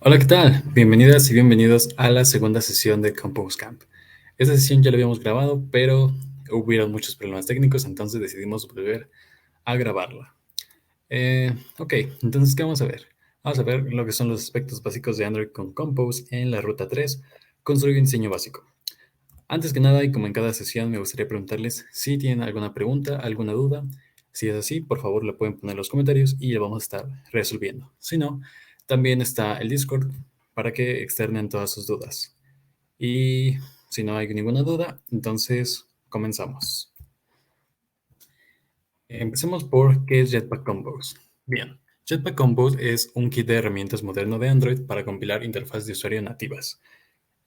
Hola, ¿qué tal? Bienvenidas y bienvenidos a la segunda sesión de Compose Camp. Esta sesión ya la habíamos grabado, pero hubieron muchos problemas técnicos, entonces decidimos volver a grabarla. Ok, entonces, ¿qué vamos a ver? Vamos a ver lo que son los aspectos básicos de Android con Compose en la ruta 3, construir un diseño básico. Antes que nada, y como en cada sesión, me gustaría preguntarles si tienen alguna pregunta, alguna duda. Si es así, por favor, la pueden poner en los comentarios y la vamos a estar resolviendo. Si no, también está el Discord para que externen todas sus dudas. Y si no hay ninguna duda, entonces comenzamos. Empecemos por qué es Jetpack Compose. Bien, Jetpack Compose es un kit de herramientas moderno de Android para compilar interfaces de usuario nativas.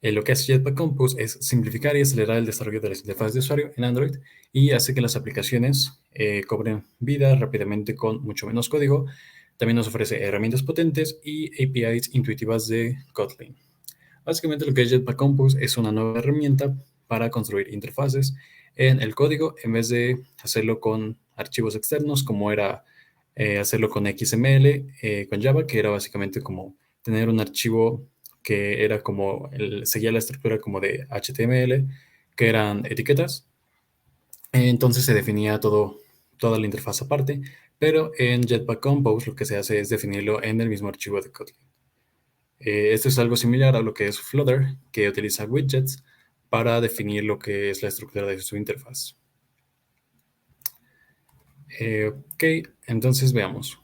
Lo que hace Jetpack Compose es simplificar y acelerar el desarrollo de las interfaces de usuario en Android y hace que las aplicaciones cobren vida rápidamente con mucho menos código. También nos ofrece herramientas potentes y APIs intuitivas de Kotlin. Básicamente lo que es Jetpack Compose es una nueva herramienta para construir interfaces en el código en vez de hacerlo con archivos externos como era hacerlo con XML, con Java, que era básicamente como tener un archivo que era como, seguía la estructura como de HTML, que eran etiquetas. Entonces se definía toda la interfaz aparte, pero en Jetpack Compose lo que se hace es definirlo en el mismo archivo de Kotlin. Esto es algo similar a lo que es Flutter, que utiliza widgets para definir lo que es la estructura de su interfaz. Ok, entonces veamos.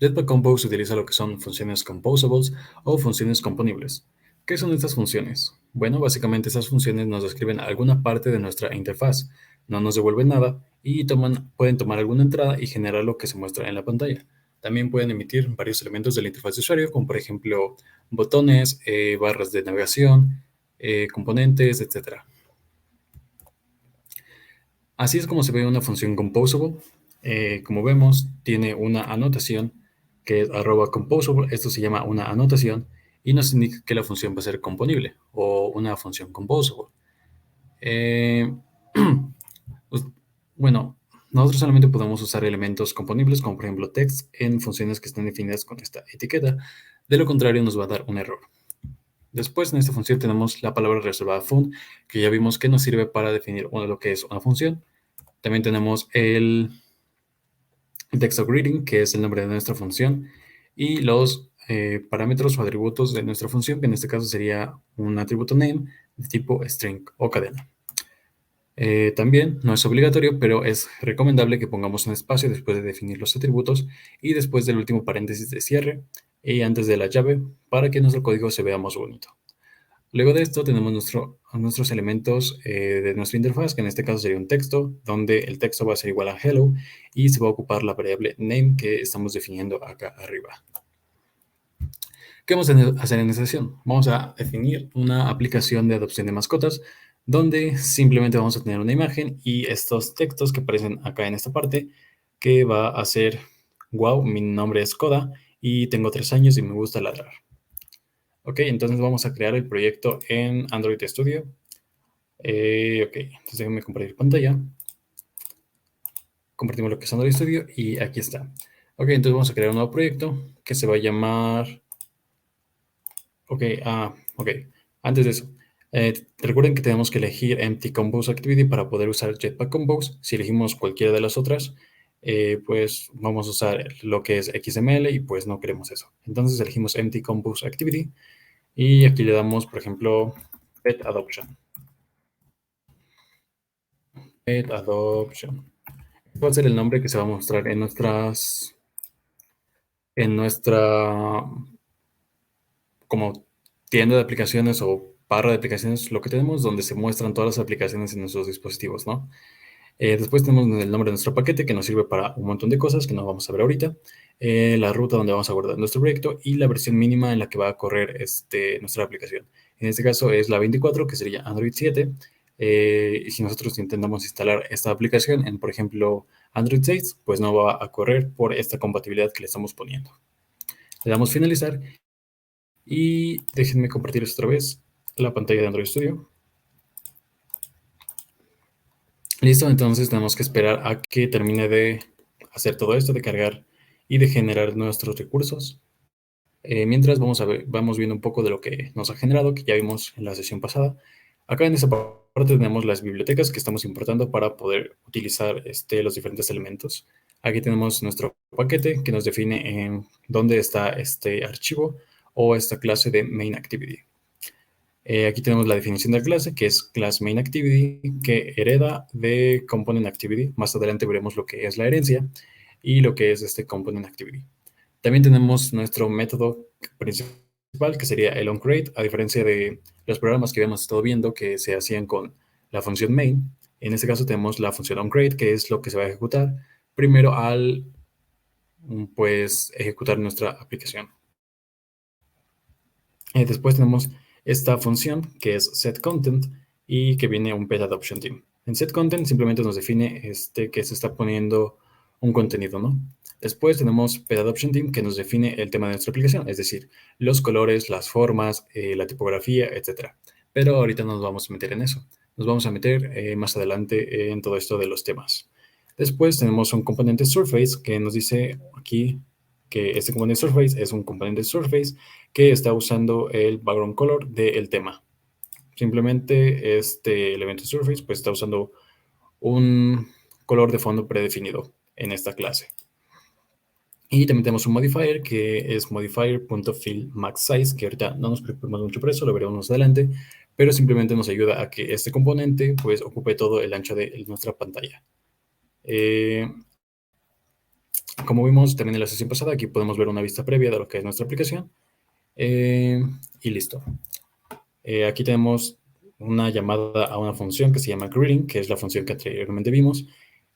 Jetpack Compose utiliza lo que son funciones composables o funciones componibles. ¿Qué son estas funciones? Bueno, básicamente estas funciones nos describen alguna parte de nuestra interfaz, no nos devuelven nada y pueden tomar alguna entrada y generar lo que se muestra en la pantalla. También pueden emitir varios elementos de la interfaz de usuario, como por ejemplo botones, barras de navegación, componentes, etc. Así es como se ve una función composable. Como vemos, tiene una anotación que es @composable. Esto se llama una anotación y nos indica que la función va a ser componible o una función composable. Eh, pues, bueno, nosotros solamente podemos usar elementos componibles como por ejemplo text en funciones que estén definidas con esta etiqueta. De lo contrario, nos va a dar un error. Después, en esta función tenemos la palabra reservada fun, que ya vimos que nos sirve para definir lo que es una función. También tenemos el text greeting, que es el nombre de nuestra función, y los parámetros o atributos de nuestra función, que en este caso sería un atributo name de tipo string o cadena. También no es obligatorio, pero es recomendable que pongamos un espacio después de definir los atributos y después del último paréntesis de cierre y antes de la llave para que nuestro código se vea más bonito. Luego de esto tenemos nuestros elementos de nuestra interfaz, que en este caso sería un texto, donde el texto va a ser igual a hello y se va a ocupar la variable name que estamos definiendo acá arriba. ¿Qué vamos a hacer en esta sesión? Vamos a definir una aplicación de adopción de mascotas, donde simplemente vamos a tener una imagen y estos textos que aparecen acá en esta parte, que va a ser, wow, mi nombre es Koda y tengo 3 años y me gusta ladrar. Ok, entonces vamos a crear el proyecto en Android Studio. Ok, entonces déjenme compartir pantalla. Compartimos lo que es Android Studio y aquí está. Ok, entonces vamos a crear un nuevo proyecto que se va a llamar... Ok, ok. Antes de eso, recuerden que tenemos que elegir Empty Compose Activity para poder usar Jetpack Compose. Si elegimos cualquiera de las otras, pues vamos a usar lo que es XML y pues no queremos eso. Entonces elegimos Empty Compose Activity y aquí le damos, por ejemplo, Pet Adoption. Pet Adoption. Va a ser el nombre que se va a mostrar en nuestra como tienda de aplicaciones o barra de aplicaciones, lo que tenemos, donde se muestran todas las aplicaciones en nuestros dispositivos, ¿no? Después tenemos el nombre de nuestro paquete, que nos sirve para un montón de cosas que no vamos a ver ahorita. La ruta donde vamos a guardar nuestro proyecto y la versión mínima en la que va a correr nuestra aplicación. En este caso es la 24, que sería Android 7. Y si nosotros intentamos instalar esta aplicación en, por ejemplo, Android 6, pues no va a correr por esta compatibilidad que le estamos poniendo. Le damos finalizar y déjenme compartir otra vez la pantalla de Android Studio. Listo, entonces tenemos que esperar a que termine de hacer todo esto, de cargar y de generar nuestros recursos. Mientras vamos viendo un poco de lo que nos ha generado, que ya vimos en la sesión pasada. Acá en esta parte tenemos las bibliotecas que estamos importando para poder utilizar los diferentes elementos. Aquí tenemos nuestro paquete que nos define en dónde está este archivo o esta clase de main activity. Aquí tenemos la definición de la clase, que es class main activity, que hereda de component activity. Más adelante veremos lo que es la herencia y lo que es este component activity. También tenemos nuestro método principal, que sería el onCreate, a diferencia de los programas que habíamos estado viendo que se hacían con la función main. En este caso tenemos la función onCreate, que es lo que se va a ejecutar primero al pues ejecutar nuestra aplicación. Después tenemos esta función que es setContent y que viene un pet_adoption_team. En setContent simplemente nos define que se está poniendo un contenido, ¿no? Después tenemos pet_adoption_team que nos define el tema de nuestra aplicación, es decir, los colores, las formas, la tipografía, etc. Pero ahorita no nos vamos a meter en eso. Nos vamos a meter más adelante en todo esto de los temas. Después tenemos un componente surface que nos dice aquí que este componente surface es un componente surface que está usando el background color del tema. Simplemente este elemento surface pues está usando un color de fondo predefinido en esta clase. Y también tenemos un modifier que es modifier.fillMaxSize, que ahorita no nos preocupemos mucho por eso, lo veremos más adelante, pero simplemente nos ayuda a que este componente pues ocupe todo el ancho de nuestra pantalla. Como vimos también en la sesión pasada, aquí podemos ver una vista previa de lo que es nuestra aplicación. Y listo. Aquí tenemos una llamada a una función que se llama greeting, que es la función que anteriormente vimos.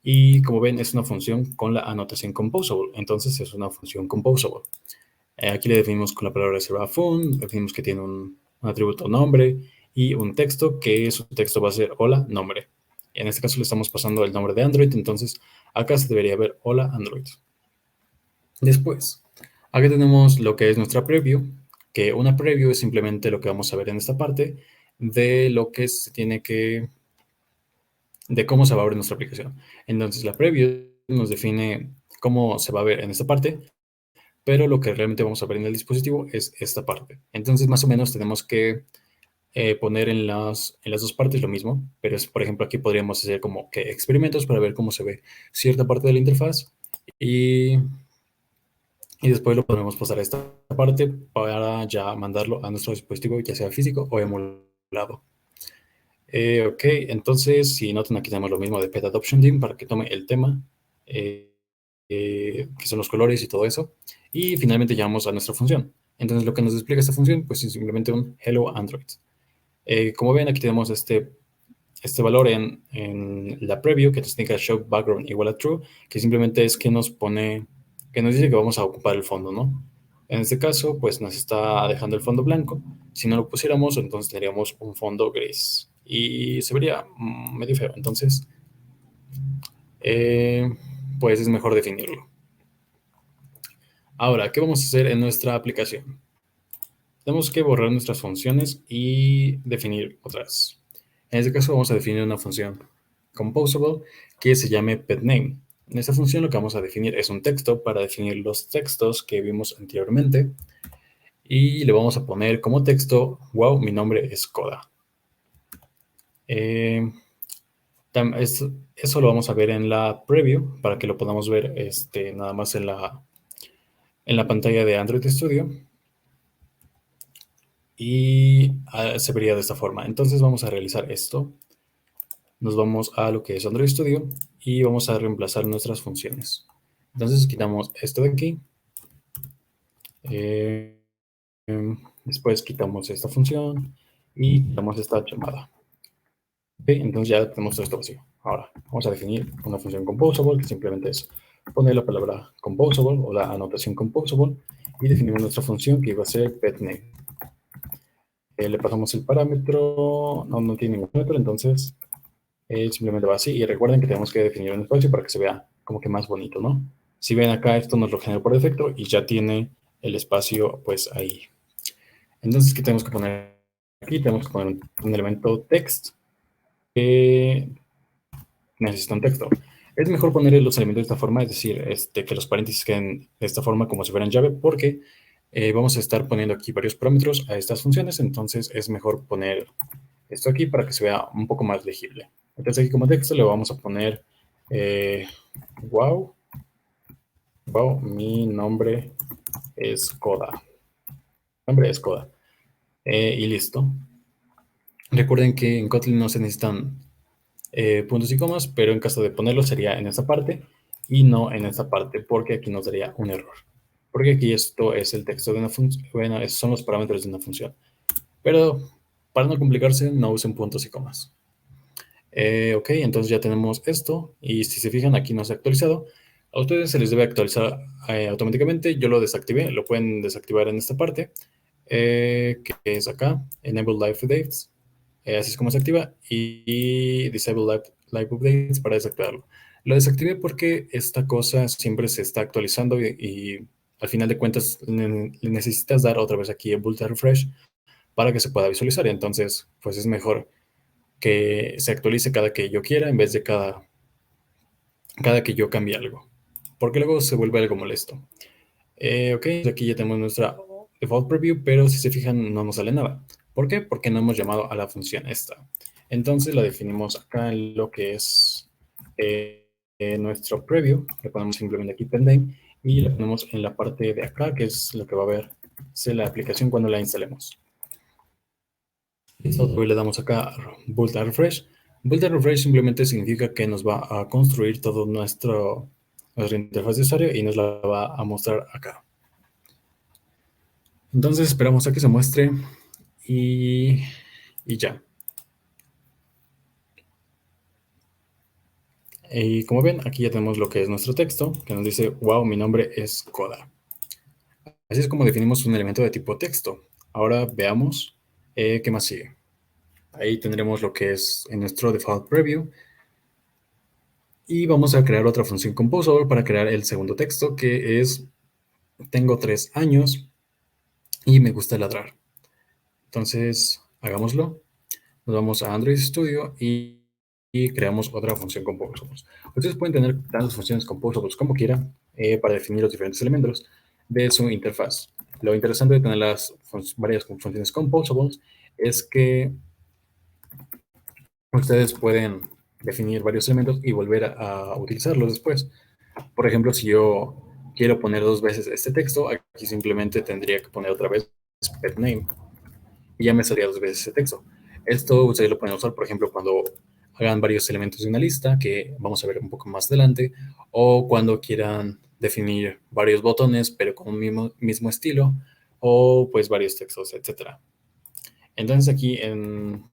Y como ven, es una función con la anotación composable. Entonces, es una función composable. Aquí le definimos con la palabra reservada fun, definimos que tiene un atributo nombre y un texto, que su texto va a ser hola, nombre. En este caso le estamos pasando el nombre de Android, entonces acá se debería ver hola, Android. Después, aquí tenemos lo que es nuestra preview, que una preview es simplemente lo que vamos a ver en esta parte de lo que se tiene que, de cómo se va a ver nuestra aplicación. Entonces, la preview nos define cómo se va a ver en esta parte, pero lo que realmente vamos a ver en el dispositivo es esta parte. Entonces, más o menos tenemos que poner en las dos partes lo mismo, pero es, por ejemplo, aquí podríamos hacer como que experimentos para ver cómo se ve cierta parte de la interfaz y después lo podemos pasar a esta parte para ya mandarlo a nuestro dispositivo, ya sea físico o emulado. Ok, entonces, si notan, aquí tenemos lo mismo de pet_adoption_team para que tome el tema, que son los colores y todo eso. Y finalmente llegamos a nuestra función. Entonces, lo que nos despliega esta función, pues es simplemente un hello Android. Como ven, aquí tenemos este valor en la preview que nos indica show background igual a true, que simplemente es que nos pone, que nos dice que vamos a ocupar el fondo, ¿no? En este caso, pues nos está dejando el fondo blanco. Si no lo pusiéramos, entonces tendríamos un fondo gris y se vería medio feo. Entonces, pues es mejor definirlo. Ahora, ¿qué vamos a hacer en nuestra aplicación? Tenemos que borrar nuestras funciones y definir otras. En este caso vamos a definir una función composable que se llame petName. En esta función lo que vamos a definir es un texto para definir los textos que vimos anteriormente. Y le vamos a poner como texto, wow, mi nombre es Koda. Eso lo vamos a ver en la preview para que lo podamos ver nada más en la pantalla de Android Studio. Y se vería de esta forma. Entonces vamos a realizar esto. Nos vamos a lo que es Android Studio y vamos a reemplazar nuestras funciones. Entonces quitamos esto de aquí. Después quitamos esta función y quitamos esta llamada. Okay, entonces ya tenemos todo esto vacío. Ahora vamos a definir una función composable que simplemente es poner la palabra composable o la anotación composable y definimos nuestra función que iba a ser petName. Le pasamos el parámetro, no tiene ningún parámetro, entonces simplemente va así. Y recuerden que tenemos que definir un espacio para que se vea como que más bonito, ¿no? Si ven acá, esto nos lo genera por defecto y ya tiene el espacio pues ahí. Entonces, ¿qué tenemos que poner aquí? Tenemos que poner un elemento text que necesita un texto. Es mejor poner los elementos de esta forma, es decir, que los paréntesis queden de esta forma como si fueran llave, porque vamos a estar poniendo aquí varios parámetros a estas funciones, entonces es mejor poner esto aquí para que se vea un poco más legible. Entonces aquí como texto le vamos a poner wow, wow, mi nombre es Coda. Nombre es Coda. Y listo. Recuerden que en Kotlin no se necesitan puntos y comas, pero en caso de ponerlo sería en esta parte y no en esta parte, porque aquí nos daría un error. Porque aquí esto es el texto de una función, bueno, esos son los parámetros de una función. Pero para no complicarse, no usen puntos y comas. Ok, entonces ya tenemos esto y si se fijan aquí no se ha actualizado. A ustedes se les debe actualizar automáticamente. Yo lo desactivé, lo pueden desactivar en esta parte, que es acá, Enable Live Updates. Así es como se activa y Disable Live Updates para desactivarlo. Lo desactivé porque esta cosa siempre se está actualizando y al final de cuentas le necesitas dar otra vez aquí el Boot Refresh para que se pueda visualizar. Entonces, pues es mejor que se actualice cada que yo quiera en vez de cada que yo cambie algo, porque luego se vuelve algo molesto. Ok, aquí ya tenemos nuestra default preview, pero si se fijan no nos sale nada. ¿Por qué? Porque no hemos llamado a la función esta. Entonces la definimos acá en lo que es nuestro preview. Le ponemos simplemente aquí pending y le ponemos en la parte de acá, que es lo que va a ver la aplicación cuando la instalemos. Listo, le damos acá Build a Refresh. Build a Refresh simplemente significa que nos va a construir todo nuestra interfaz de usuario y nos la va a mostrar acá. Entonces esperamos a que se muestre y ya. Y como ven, aquí ya tenemos lo que es nuestro texto, que nos dice, wow, mi nombre es Coda. Así es como definimos un elemento de tipo texto. Ahora veamos qué más sigue. Ahí tendremos lo que es en nuestro default preview. Y vamos a crear otra función composable para crear el segundo texto, que es, tengo 3 años y me gusta ladrar. Entonces, hagámoslo. Nos vamos a Android Studio y creamos otra función composables. Ustedes pueden tener tantas funciones composables como quieran para definir los diferentes elementos de su interfaz. Lo interesante de tener las varias funciones composables es que ustedes pueden definir varios elementos y volver a utilizarlos después. Por ejemplo, si yo quiero poner 2 veces este texto, aquí simplemente tendría que poner otra vez pet name y ya me salía 2 veces ese texto. Esto ustedes lo pueden usar, por ejemplo, cuando hagan varios elementos de una lista, que vamos a ver un poco más adelante, o cuando quieran definir varios botones, pero con un mismo estilo, o pues varios textos, etcétera. Entonces aquí en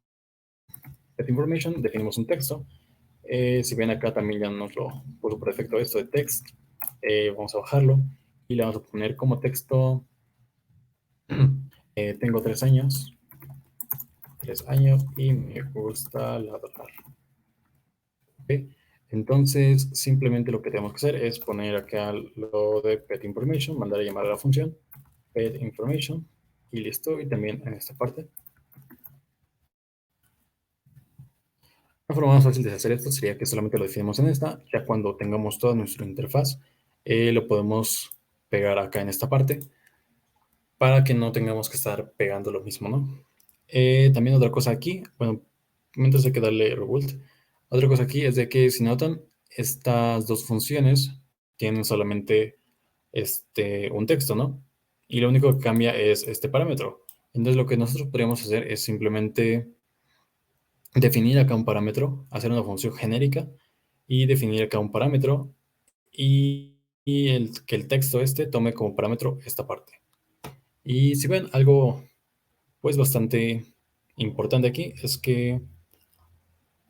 Pet Information definimos un texto. Si ven acá también ya nos lo puso por defecto esto de text. Vamos a bajarlo y le vamos a poner como texto, tengo 3 años, 3 años y me gusta ladrar. ¿Okay? Entonces, simplemente lo que tenemos que hacer es poner acá lo de pet information, mandar a llamar a la función pet information y listo. Y también en esta parte. La forma más fácil de hacer esto sería que solamente lo definimos en esta. Ya cuando tengamos toda nuestra interfaz, lo podemos pegar acá en esta parte para que no tengamos que estar pegando lo mismo, ¿no? También otra cosa aquí, bueno, mientras hay que darle rebuild. Otra cosa aquí es de que si notan, estas dos funciones tienen solamente un texto, ¿no? Y lo único que cambia es este parámetro. Entonces lo que nosotros podríamos hacer es simplemente definir acá un parámetro, hacer una función genérica y definir acá un parámetro y que el texto tome como parámetro esta parte. Y si ven algo pues bastante importante aquí es que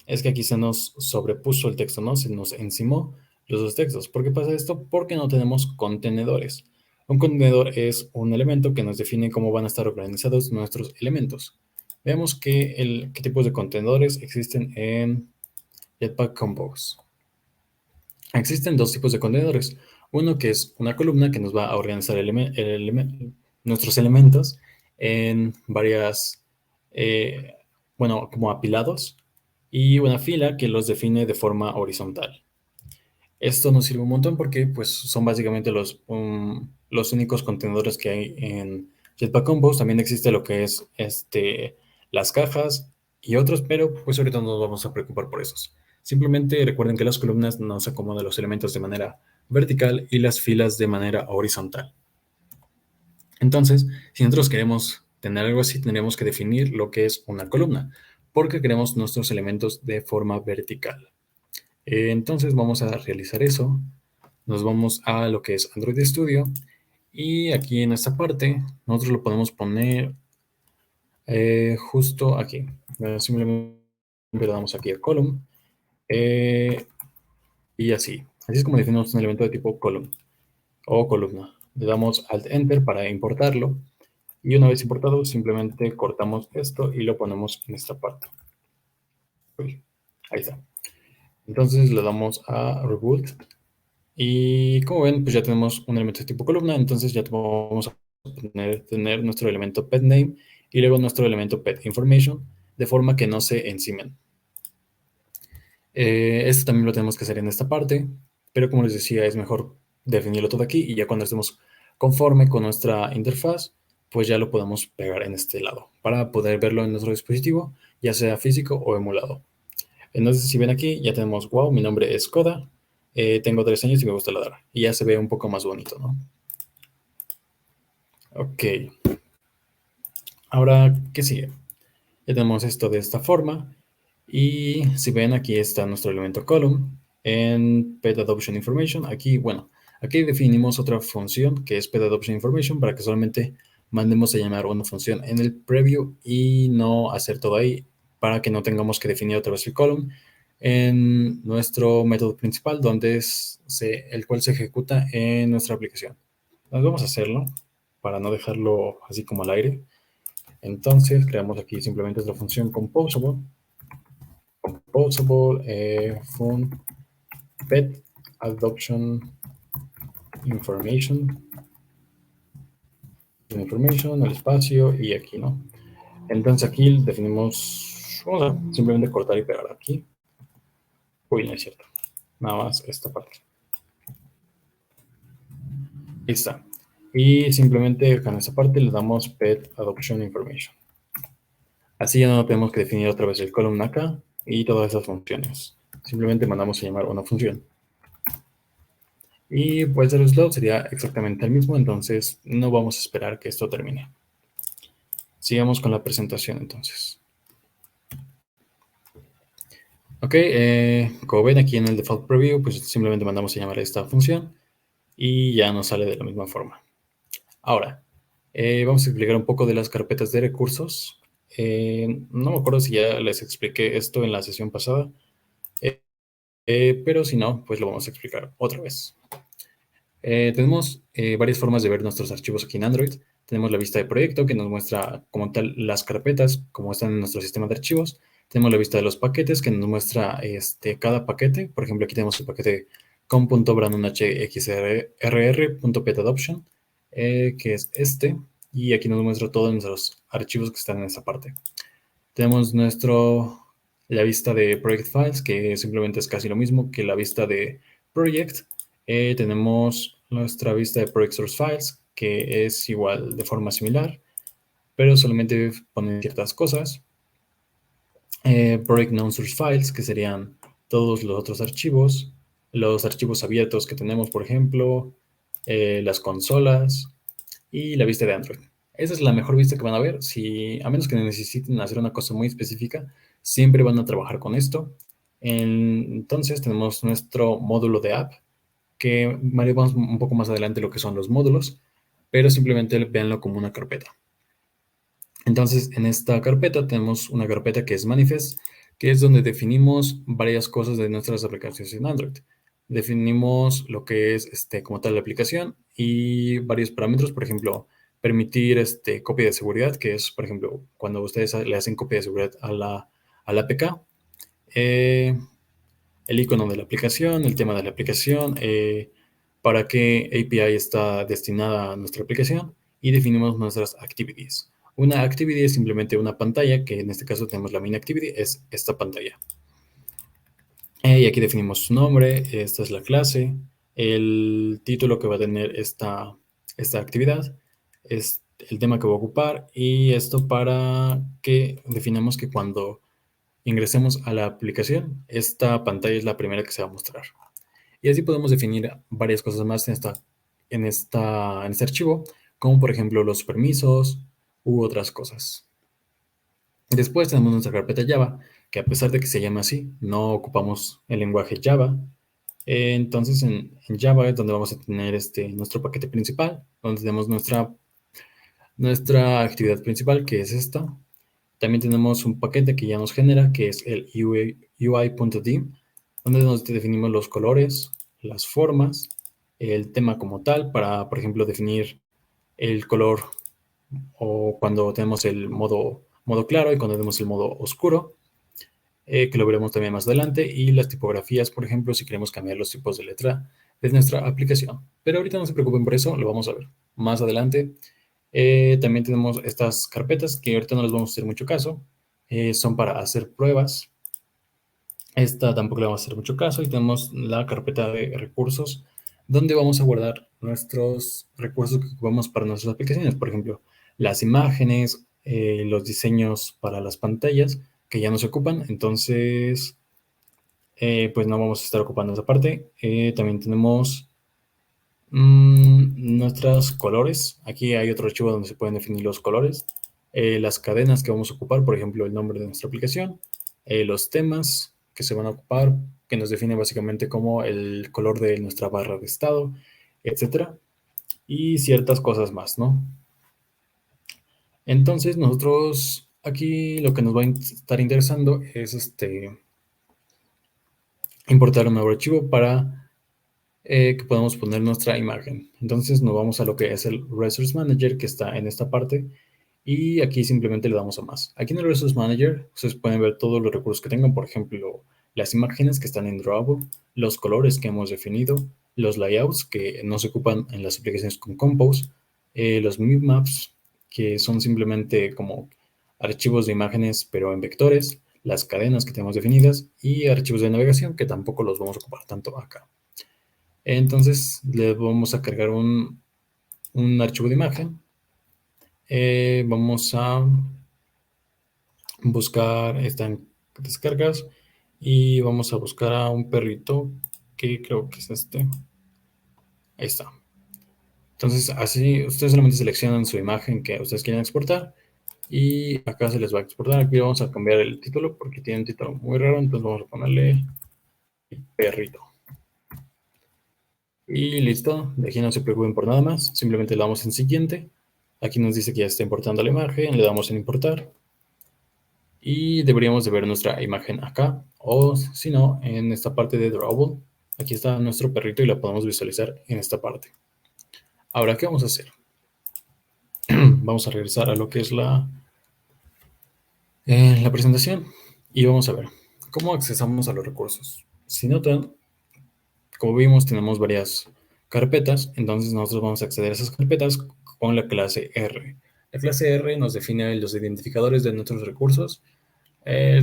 aquí se nos sobrepuso el texto, ¿no? Se nos encimó los dos textos. ¿Por qué pasa esto? Porque no tenemos contenedores. Un contenedor es un elemento que nos define cómo van a estar organizados nuestros elementos. Veamos qué tipos de contenedores existen en Jetpack Compose. Existen 2 tipos de contenedores. Uno que es una columna que nos va a organizar nuestros elementos en varias, bueno, como apilados, y una fila que los define de forma horizontal. Esto nos sirve un montón porque pues, son básicamente los únicos contenedores que hay en Jetpack Compose. También existe lo que es las cajas y otros, pero pues ahorita no nos vamos a preocupar por esos. Simplemente recuerden que las columnas nos acomodan los elementos de manera vertical y las filas de manera horizontal. Entonces, si nosotros queremos tener algo así, tendríamos que definir lo que es una columna, porque queremos nuestros elementos de forma vertical. Entonces, vamos a realizar eso. Nos vamos a lo que es Android Studio y aquí en esta parte nosotros lo podemos poner justo aquí. Simplemente le damos aquí a column y así. Así es como definimos un elemento de tipo column o columna. Le damos Alt Enter para importarlo. Y una vez importado, simplemente cortamos esto y lo ponemos en esta parte. Uy, ahí está. Entonces le damos a Reboot. Y como ven, pues ya tenemos un elemento de tipo columna. Entonces ya vamos a tener nuestro elemento pet name y luego nuestro elemento pet information, de forma que no se encimen. Esto también lo tenemos que hacer en esta parte, pero como les decía, es mejor definirlo todo aquí y ya cuando estemos conforme con nuestra interfaz, pues ya lo podemos pegar en este lado para poder verlo en nuestro dispositivo, ya sea físico o emulado. Entonces, si ven aquí, ya tenemos, wow, mi nombre es Koda, tengo 3 años y me gusta ladrar. Y ya se ve un poco más bonito, ¿no? Ok. Ahora, ¿qué sigue? Ya tenemos esto de esta forma. Y si ven, aquí está nuestro elemento column en pet adoption information. Aquí, bueno, aquí definimos otra función que es pet adoption information para que solamente mandemos a llamar una función en el preview y no hacer todo ahí para que no tengamos que definir otra vez el column en nuestro método principal, donde es el cual se ejecuta en nuestra aplicación. Entonces vamos a hacerlo para no dejarlo así como al aire. Entonces creamos aquí simplemente la función composable fun pet adoption information, al espacio y aquí, ¿no? Entonces aquí definimos, vamos a simplemente cortar y pegar aquí. Uy, no es cierto. Nada más esta parte. Ahí está. Y simplemente acá en esta parte le damos pet adoption information. Así ya no tenemos que definir otra vez el column acá y todas esas funciones. Simplemente mandamos a llamar una función. Y pues el slot sería exactamente el mismo, entonces no vamos a esperar que esto termine. Sigamos con la presentación entonces. Ok, como ven aquí en el default preview, pues simplemente mandamos a llamar a esta función y ya nos sale de la misma forma. Ahora, vamos a explicar un poco de las carpetas de recursos. No me acuerdo si ya les expliqué esto en la sesión pasada, pero si no, pues lo vamos a explicar otra vez. Tenemos varias formas de ver nuestros archivos aquí en Android. Tenemos la vista de proyecto que nos muestra como tal las carpetas, como están en nuestro sistema de archivos. Tenemos la vista de los paquetes que nos muestra cada paquete. Por ejemplo, aquí tenemos el paquete com.brandonhxrr.petadoption, que es este. Y aquí nos muestra todos nuestros archivos que están en esta parte. Tenemos la vista de project files, que simplemente es casi lo mismo que la vista de project. Tenemos nuestra vista de project source files, que es igual de forma similar, pero solamente ponen ciertas cosas. Project non-source files, que serían todos los otros archivos, los archivos abiertos que tenemos, por ejemplo, las consolas y la vista de Android. Esa es la mejor vista que van a ver. A menos que necesiten hacer una cosa muy específica, siempre van a trabajar con esto. Entonces tenemos nuestro módulo de app, que veremos un poco más adelante lo que son los módulos, pero simplemente véanlo como una carpeta. Entonces, en esta carpeta tenemos una carpeta que es Manifest, que es donde definimos varias cosas de nuestras aplicaciones en Android. Definimos lo que es como tal la aplicación y varios parámetros, por ejemplo, permitir copia de seguridad, que es, por ejemplo, cuando ustedes le hacen copia de seguridad a la APK, el icono de la aplicación, el tema de la aplicación, para qué API está destinada a nuestra aplicación y definimos nuestras activities. Una activity es simplemente una pantalla, que en este caso tenemos la main activity, es esta pantalla. Y aquí definimos su nombre, esta es la clase, el título que va a tener esta esta actividad, es el tema que voy a ocupar y esto para que definamos que cuando ingresemos a la aplicación, esta pantalla es la primera que se va a mostrar. Y así podemos definir varias cosas más en este archivo, como por ejemplo los permisos u otras cosas. Después tenemos nuestra carpeta Java, que a pesar de que se llama así, no ocupamos el lenguaje Java. Entonces en Java es donde vamos a tener nuestro paquete principal, donde tenemos nuestra actividad principal, que es esta. También tenemos un paquete que ya nos genera, que es el UI.dim, donde nos definimos los colores, las formas, el tema como tal, para, por ejemplo, definir el color o cuando tenemos el modo claro y cuando tenemos el modo oscuro, que lo veremos también más adelante, y las tipografías, por ejemplo, si queremos cambiar los tipos de letra de nuestra aplicación. Pero ahorita no se preocupen por eso, lo vamos a ver más adelante. También tenemos estas carpetas que ahorita no les vamos a hacer mucho caso, son para hacer pruebas. Esta tampoco le vamos a hacer mucho caso y tenemos la carpeta de recursos donde vamos a guardar nuestros recursos que ocupamos para nuestras aplicaciones. Por ejemplo, las imágenes, los diseños para las pantallas que ya no se ocupan. Entonces, pues no vamos a estar ocupando esa parte. También tenemos nuestros colores. Aquí hay otro archivo donde se pueden definir los colores. Las cadenas que vamos a ocupar, por ejemplo, el nombre de nuestra aplicación. Los temas que se van a ocupar, que nos define básicamente como el color de nuestra barra de estado, etcétera. Y ciertas cosas más, ¿no? Entonces, nosotros aquí lo que nos va a estar interesando es importar un nuevo archivo para que podamos poner nuestra imagen. Entonces nos vamos a lo que es el Resource Manager, que está en esta parte, y aquí simplemente le damos a más. Aquí en el Resource Manager ustedes pueden ver todos los recursos que tengan, por ejemplo, las imágenes que están en Drawable, los colores que hemos definido, los layouts que no se ocupan en las aplicaciones con Compose, los maps que son simplemente como archivos de imágenes pero en vectores, las cadenas que tenemos definidas y archivos de navegación que tampoco los vamos a ocupar tanto acá. Entonces le vamos a cargar un archivo de imagen. Vamos a buscar esta descargas y vamos a buscar a un perrito que creo que es este. Ahí está. Entonces así ustedes solamente seleccionan su imagen que ustedes quieren exportar y acá se les va a exportar. Aquí vamos a cambiar el título porque tiene un título muy raro, entonces vamos a ponerle perrito. Y listo, de aquí no se preocupen por nada más, simplemente le damos en siguiente. Aquí nos dice que ya está importando la imagen, le damos en importar. Y deberíamos de ver nuestra imagen acá, o si no, en esta parte de Drawable. Aquí está nuestro perrito y la podemos visualizar en esta parte. Ahora, ¿qué vamos a hacer? Vamos a regresar a lo que es la presentación y vamos a ver cómo accesamos a los recursos. Si notan, como vimos, tenemos varias carpetas, entonces nosotros vamos a acceder a esas carpetas con la clase R. La clase R nos define los identificadores de nuestros recursos.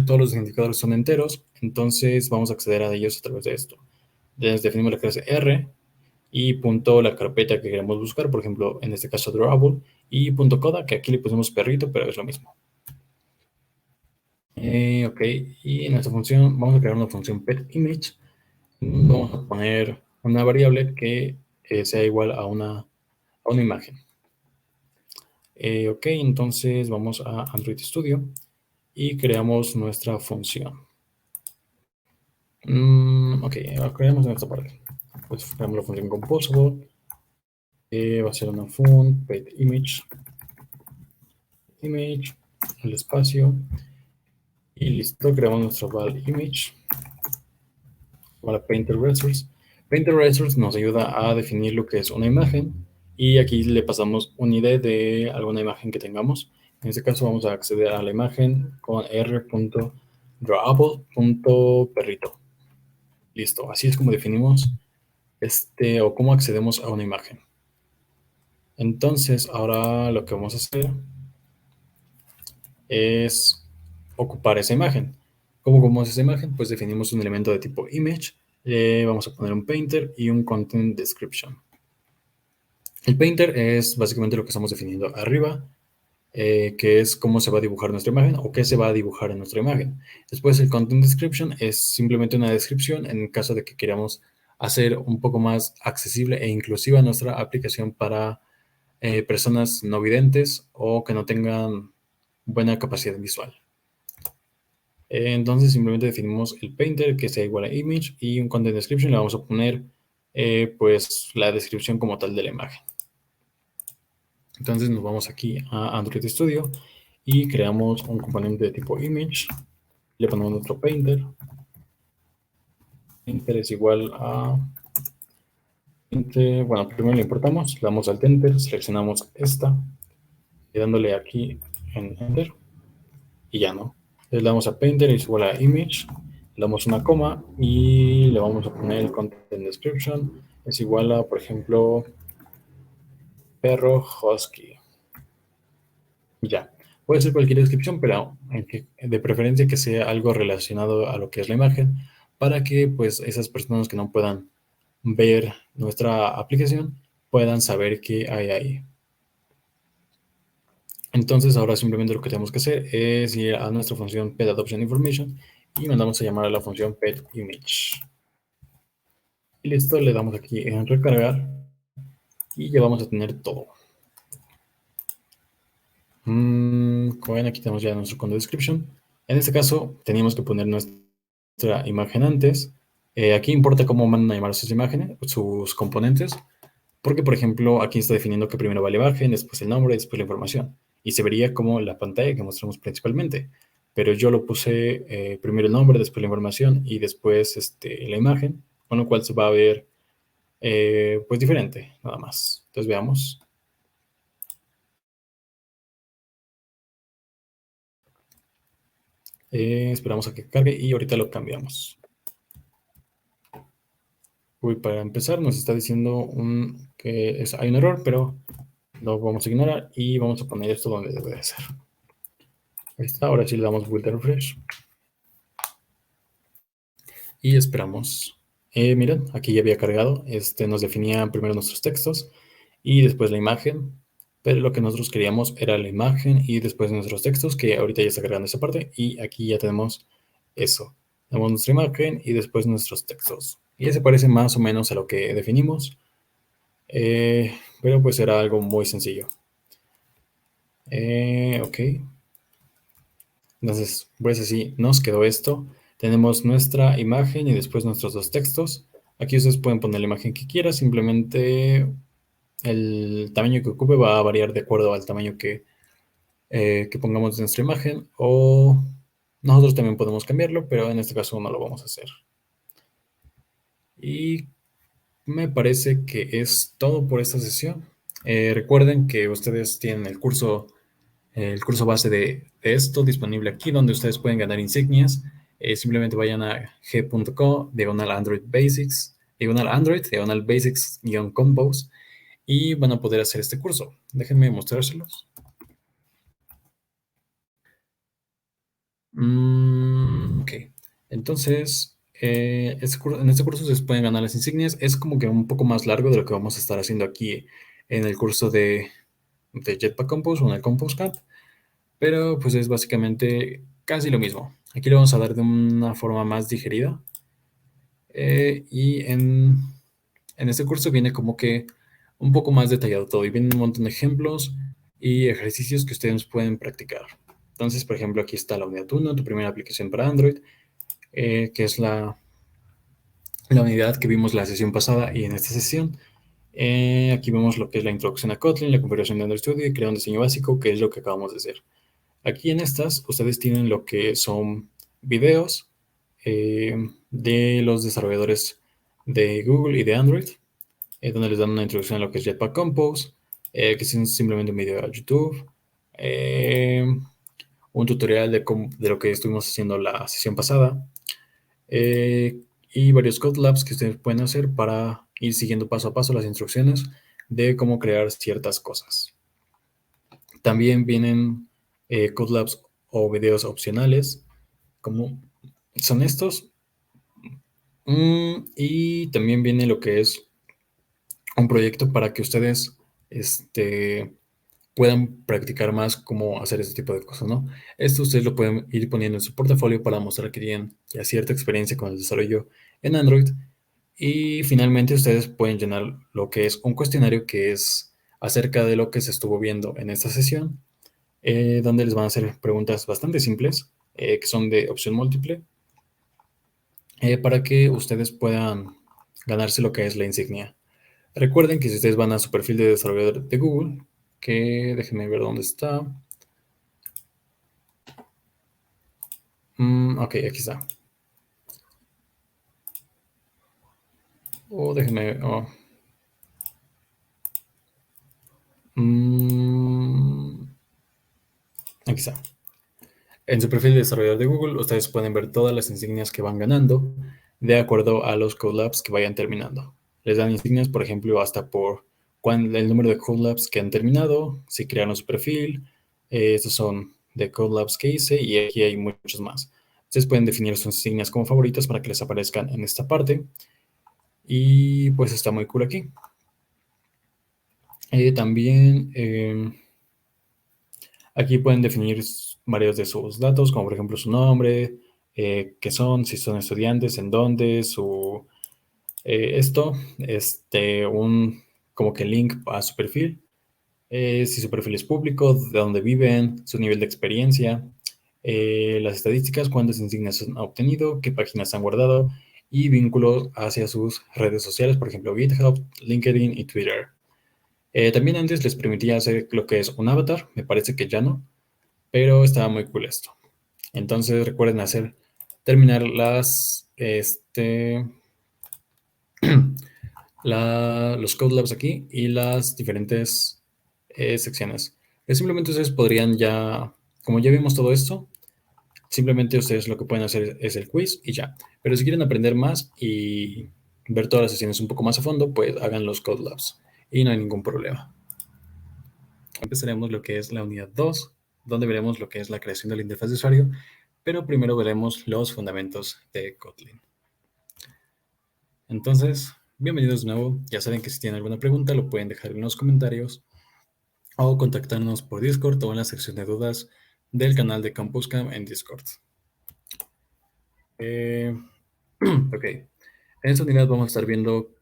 Todos los identificadores son enteros, entonces vamos a acceder a ellos a través de esto. Entonces definimos la clase R y punto la carpeta que queremos buscar, por ejemplo, en este caso drawable, y punto coda, que aquí le pusimos perrito, pero es lo mismo. Ok, y en esta función vamos a crear una función petImage. Vamos a poner una variable que sea igual a una imagen. Ok, entonces vamos a Android Studio y creamos nuestra función. Ok, creamos en esta parte. Pues creamos la función composable. Va a ser una fun, petImage, image, el espacio. Y listo, creamos nuestra val image para Painter Resource. Painter Resource nos ayuda a definir lo que es una imagen y aquí le pasamos un ID de alguna imagen que tengamos. En este caso vamos a acceder a la imagen con r.drawable.perrito. Listo, así es como definimos o cómo accedemos a una imagen. Entonces, ahora lo que vamos a hacer es ocupar esa imagen. ¿Cómo ocupamos esa imagen? Pues definimos un elemento de tipo image, vamos a poner un painter y un content description. El Painter es básicamente lo que estamos definiendo arriba, que es cómo se va a dibujar nuestra imagen o qué se va a dibujar en nuestra imagen. Después el Content Description es simplemente una descripción en caso de que queramos hacer un poco más accesible e inclusiva nuestra aplicación para personas no videntes o que no tengan buena capacidad visual. Entonces simplemente definimos el painter que sea igual a image y un content description le vamos a poner pues la descripción como tal de la imagen. Entonces nos vamos aquí a Android Studio y creamos un componente de tipo image. Le ponemos nuestro painter. Painter es igual a bueno, primero le importamos, le damos al enter, seleccionamos esta y dándole aquí en enter y ya no. Le damos a painter es igual a image, le damos una coma y le vamos a poner el content description es igual a, por ejemplo, perro husky. Ya. Puede ser cualquier descripción, pero de preferencia que sea algo relacionado a lo que es la imagen, para que pues esas personas que no puedan ver nuestra aplicación puedan saber qué hay ahí. Entonces ahora simplemente lo que tenemos que hacer es ir a nuestra función pet_adoption_information y mandamos a llamar a la función pet_image. Y listo, le damos aquí en recargar y ya vamos a tener todo. Como ven, aquí tenemos ya nuestro content description. En este caso, teníamos que poner nuestra imagen antes. Aquí importa cómo mandan a llamar sus imágenes, sus componentes, porque, por ejemplo, aquí está definiendo que primero va la imagen, después el nombre, después la información. Y se vería como la pantalla que mostramos principalmente. Pero yo lo puse primero el nombre, después la información y después la imagen, con lo cual se va a ver pues diferente, nada más. Entonces veamos. Esperamos a que cargue y ahorita lo cambiamos. Uy, para empezar nos está diciendo que hay un error, pero lo vamos a ignorar y vamos a poner esto donde debe de ser. Ahí está, ahora sí le damos vuelta a refresh. Y esperamos. Miren, aquí ya había cargado. Nos definía primero nuestros textos y después la imagen. Pero lo que nosotros queríamos era la imagen y después nuestros textos, que ahorita ya está cargando esa parte. Y aquí ya tenemos eso. Tenemos nuestra imagen y después nuestros textos. Y ese parece más o menos a lo que definimos. Pero pues era algo muy sencillo. Ok. Entonces, pues así nos quedó esto. Tenemos nuestra imagen y después nuestros dos textos. Aquí ustedes pueden poner la imagen que quieran, simplemente el tamaño que ocupe va a variar de acuerdo al tamaño que pongamos en nuestra imagen o nosotros también podemos cambiarlo, pero en este caso no lo vamos a hacer. Y me parece que es todo por esta sesión. Recuerden que ustedes tienen el curso base de esto disponible aquí, donde ustedes pueden ganar insignias. Simplemente vayan a g.co, diagonal Android Basics, diagonal Android, diagonal Basics-Compose, y van a poder hacer este curso. Déjenme mostrárselos. Ok, entonces, en este curso se pueden ganar las insignias. Es como que un poco más largo de lo que vamos a estar haciendo aquí en el curso de Jetpack Compose o en el Compose Camp. Pero pues es básicamente casi lo mismo. Aquí le vamos a dar de una forma más digerida. Y en este curso viene como que un poco más detallado todo. Y vienen un montón de ejemplos y ejercicios que ustedes pueden practicar. Entonces, por ejemplo, aquí está la unidad 1, tu primera aplicación para Android, que es la unidad que vimos la sesión pasada y en esta sesión. Aquí vemos lo que es la introducción a Kotlin, la configuración de Android Studio y crear un diseño básico, que es lo que acabamos de hacer. Aquí en estas, ustedes tienen lo que son videos de los desarrolladores de Google y de Android, donde les dan una introducción a lo que es Jetpack Compose, que es simplemente un video a YouTube, eh, un tutorial de lo que estuvimos haciendo la sesión pasada, y varios code labs que ustedes pueden hacer para ir siguiendo paso a paso las instrucciones de cómo crear ciertas cosas. También vienen code labs o videos opcionales, como son estos. Y también viene lo que es un proyecto para que ustedes puedan practicar más cómo hacer este tipo de cosas, ¿no? Esto ustedes lo pueden ir poniendo en su portafolio para mostrar que tienen ya cierta experiencia con el desarrollo en Android. Y finalmente ustedes pueden llenar lo que es un cuestionario que es acerca de lo que se estuvo viendo en esta sesión, donde les van a hacer preguntas bastante simples, que son de opción múltiple, para que ustedes puedan ganarse lo que es la insignia. Recuerden que si ustedes van a su perfil de desarrollador de Google, que déjenme ver dónde está. Ok, aquí está. Déjenme. Aquí está. En su perfil de desarrollador de Google, ustedes pueden ver todas las insignias que van ganando de acuerdo a los Colabs que vayan terminando. Les dan insignias, por ejemplo, hasta por el número de Colabs que han terminado, si crearon su perfil. Estos son de Colabs que hice y aquí hay muchos más. Ustedes pueden definir sus insignias como favoritas para que les aparezcan en esta parte. Y pues está muy cool aquí. También aquí pueden definir varios de sus datos, como por ejemplo su nombre, qué son, si son estudiantes, en dónde, un como que link a su perfil, si su perfil es público, de dónde viven, su nivel de experiencia, las estadísticas, cuántas insignias han obtenido, qué páginas han guardado y vínculos hacia sus redes sociales, por ejemplo GitHub, LinkedIn y Twitter. También antes les permitía hacer lo que es un avatar, me parece que ya no, pero estaba muy cool esto. Entonces recuerden terminar los Code Labs aquí y las diferentes secciones. Simplemente ustedes podrían ya, como ya vimos todo esto, simplemente ustedes lo que pueden hacer es el quiz y ya. Pero si quieren aprender más y ver todas las sesiones un poco más a fondo, pues hagan los Code Labs y no hay ningún problema. Empezaremos lo que es la unidad 2, donde veremos lo que es la creación de la interfaz de usuario, pero primero veremos los fundamentos de Kotlin. Entonces, bienvenidos de nuevo. Ya saben que si tienen alguna pregunta lo pueden dejar en los comentarios o contactarnos por Discord o en la sección de dudas del canal de CampusCam en Discord. Ok, en esta unidad vamos a estar viendo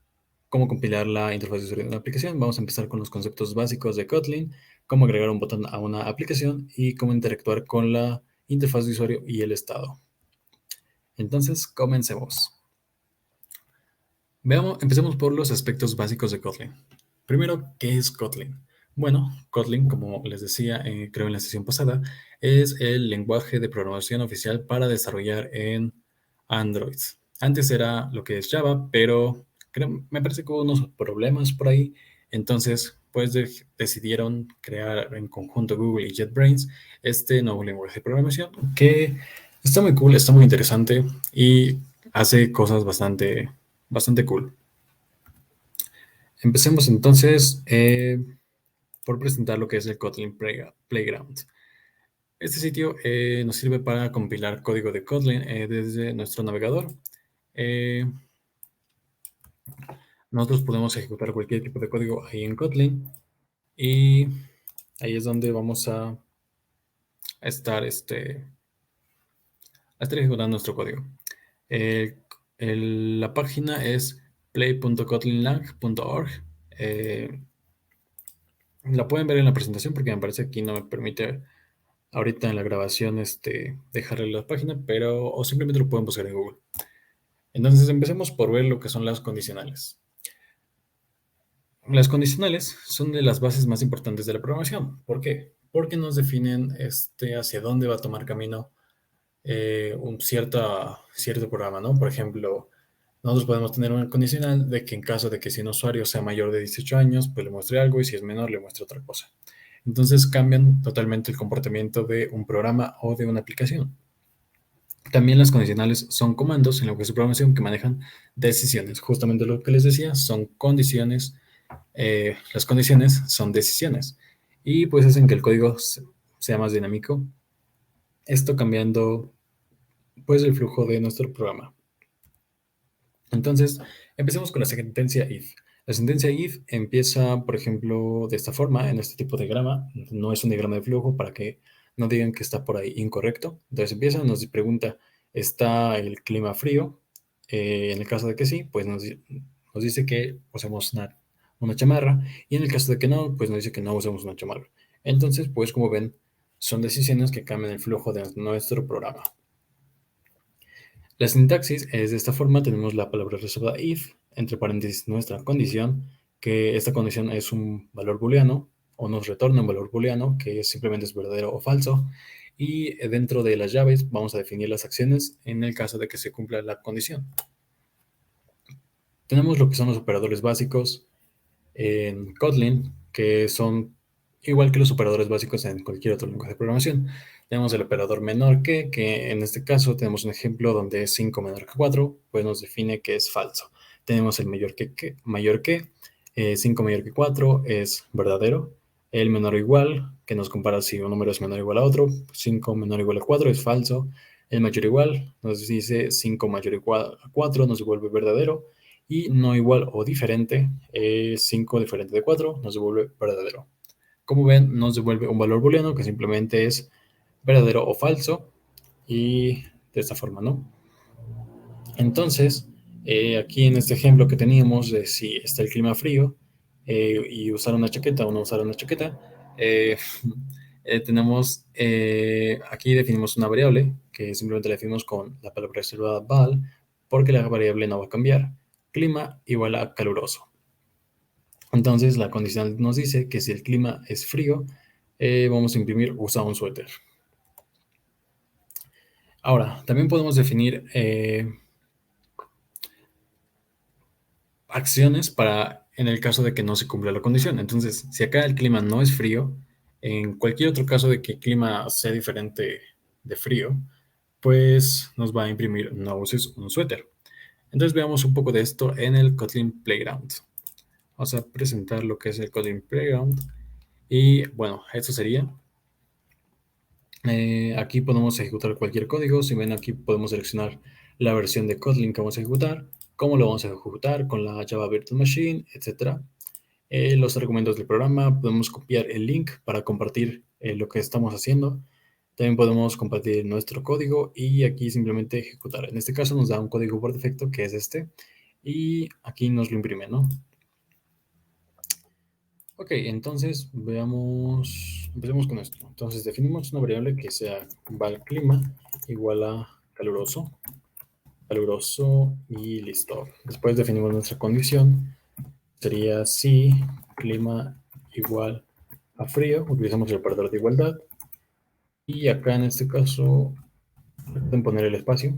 cómo compilar la interfaz de usuario de una aplicación. Vamos a empezar con los conceptos básicos de Kotlin, cómo agregar un botón a una aplicación y cómo interactuar con la interfaz de usuario y el estado. Entonces, comencemos. Empecemos por los aspectos básicos de Kotlin. Primero, ¿qué es Kotlin? Bueno, Kotlin, como les decía, creo en la sesión pasada, es el lenguaje de programación oficial para desarrollar en Android. Antes era lo que es Java, pero me parece que hubo unos problemas por ahí. Entonces, pues decidieron crear en conjunto Google y JetBrains este nuevo lenguaje de programación que está muy cool, está muy interesante y hace cosas bastante cool. Empecemos entonces por presentar lo que es el Kotlin Playground. Este sitio nos sirve para compilar código de Kotlin desde nuestro navegador. Nosotros podemos ejecutar cualquier tipo de código ahí en Kotlin y ahí es donde vamos a estar, ejecutando nuestro código. La página es play.kotlinlang.org. La pueden ver en la presentación porque me parece que aquí no me permite ahorita en la grabación dejarle la página, pero o simplemente lo pueden buscar en Google. Entonces empecemos por ver lo que son las condicionales. Las condicionales son de las bases más importantes de la programación. ¿Por qué? Porque nos definen hacia dónde va a tomar camino un cierto programa, ¿no? Por ejemplo, nosotros podemos tener una condicional de que en caso de que si un usuario sea mayor de 18 años, pues le muestre algo y si es menor le muestre otra cosa. Entonces cambian totalmente el comportamiento de un programa o de una aplicación. También las condicionales son comandos en lo que es programación que manejan decisiones. Justamente lo que les decía, son condiciones. Las condiciones son decisiones y pues hacen que el código sea más dinámico. Esto cambiando pues el flujo de nuestro programa. Entonces, empecemos con la sentencia if. La sentencia if empieza, por ejemplo, de esta forma, en este tipo de diagrama. No es un diagrama de flujo para que no digan que está por ahí incorrecto. Entonces empieza, nos pregunta, ¿está el clima frío? En el caso de que sí, pues nos dice que usemos una chamarra. Y en el caso de que no, pues nos dice que no usemos una chamarra. Entonces, pues como ven, son decisiones que cambian el flujo de nuestro programa. La sintaxis es de esta forma, tenemos la palabra reservada if, entre paréntesis nuestra condición, que esta condición es un valor booleano, o nos retorna un valor booleano, que simplemente es verdadero o falso, y dentro de las llaves vamos a definir las acciones en el caso de que se cumpla la condición. Tenemos lo que son los operadores básicos en Kotlin, que son igual que los operadores básicos en cualquier otro lenguaje de programación. Tenemos el operador menor que en este caso tenemos un ejemplo donde es 5 menor que 4, pues nos define que es falso. Tenemos el mayor que 5 mayor que 4 es verdadero. El menor o igual, que nos compara si un número es menor o igual a otro. 5 menor o igual a 4 es falso. El mayor o igual nos dice 5 mayor o igual a 4, nos devuelve verdadero. Y no igual o diferente, 5 diferente de 4 nos devuelve verdadero. Como ven, nos devuelve un valor booleano que simplemente es verdadero o falso. Y de esta forma, ¿no? Entonces, aquí en este ejemplo que teníamos de si está el clima frío y usar una chaqueta o no usar una chaqueta, tenemos, aquí definimos una variable que simplemente la definimos con la palabra reservada val, porque la variable no va a cambiar. Clima igual a caluroso. Entonces, la condicional nos dice que si el clima es frío, vamos a imprimir usa un suéter. Ahora, también podemos definir acciones para en el caso de que no se cumpla la condición. Entonces, si acá el clima no es frío, en cualquier otro caso de que el clima sea diferente de frío, pues nos va a imprimir no uses un suéter. Entonces veamos un poco de esto en el Kotlin Playground. Vamos a presentar lo que es el Kotlin Playground. Y bueno, esto sería. Aquí podemos ejecutar cualquier código. Si ven aquí podemos seleccionar la versión de Kotlin que vamos a ejecutar, cómo lo vamos a ejecutar con la Java Virtual Machine, etc. Los argumentos del programa, podemos copiar el link para compartir lo que estamos haciendo. También podemos compartir nuestro código y aquí simplemente ejecutar. En este caso nos da un código por defecto que es este y aquí nos lo imprime, ¿no? Ok, entonces empecemos con esto. Entonces definimos una variable que sea val clima igual a caluroso y listo. Después definimos nuestra condición, sería si clima igual a frío, utilizamos el operador de igualdad y acá en este caso pueden poner el espacio.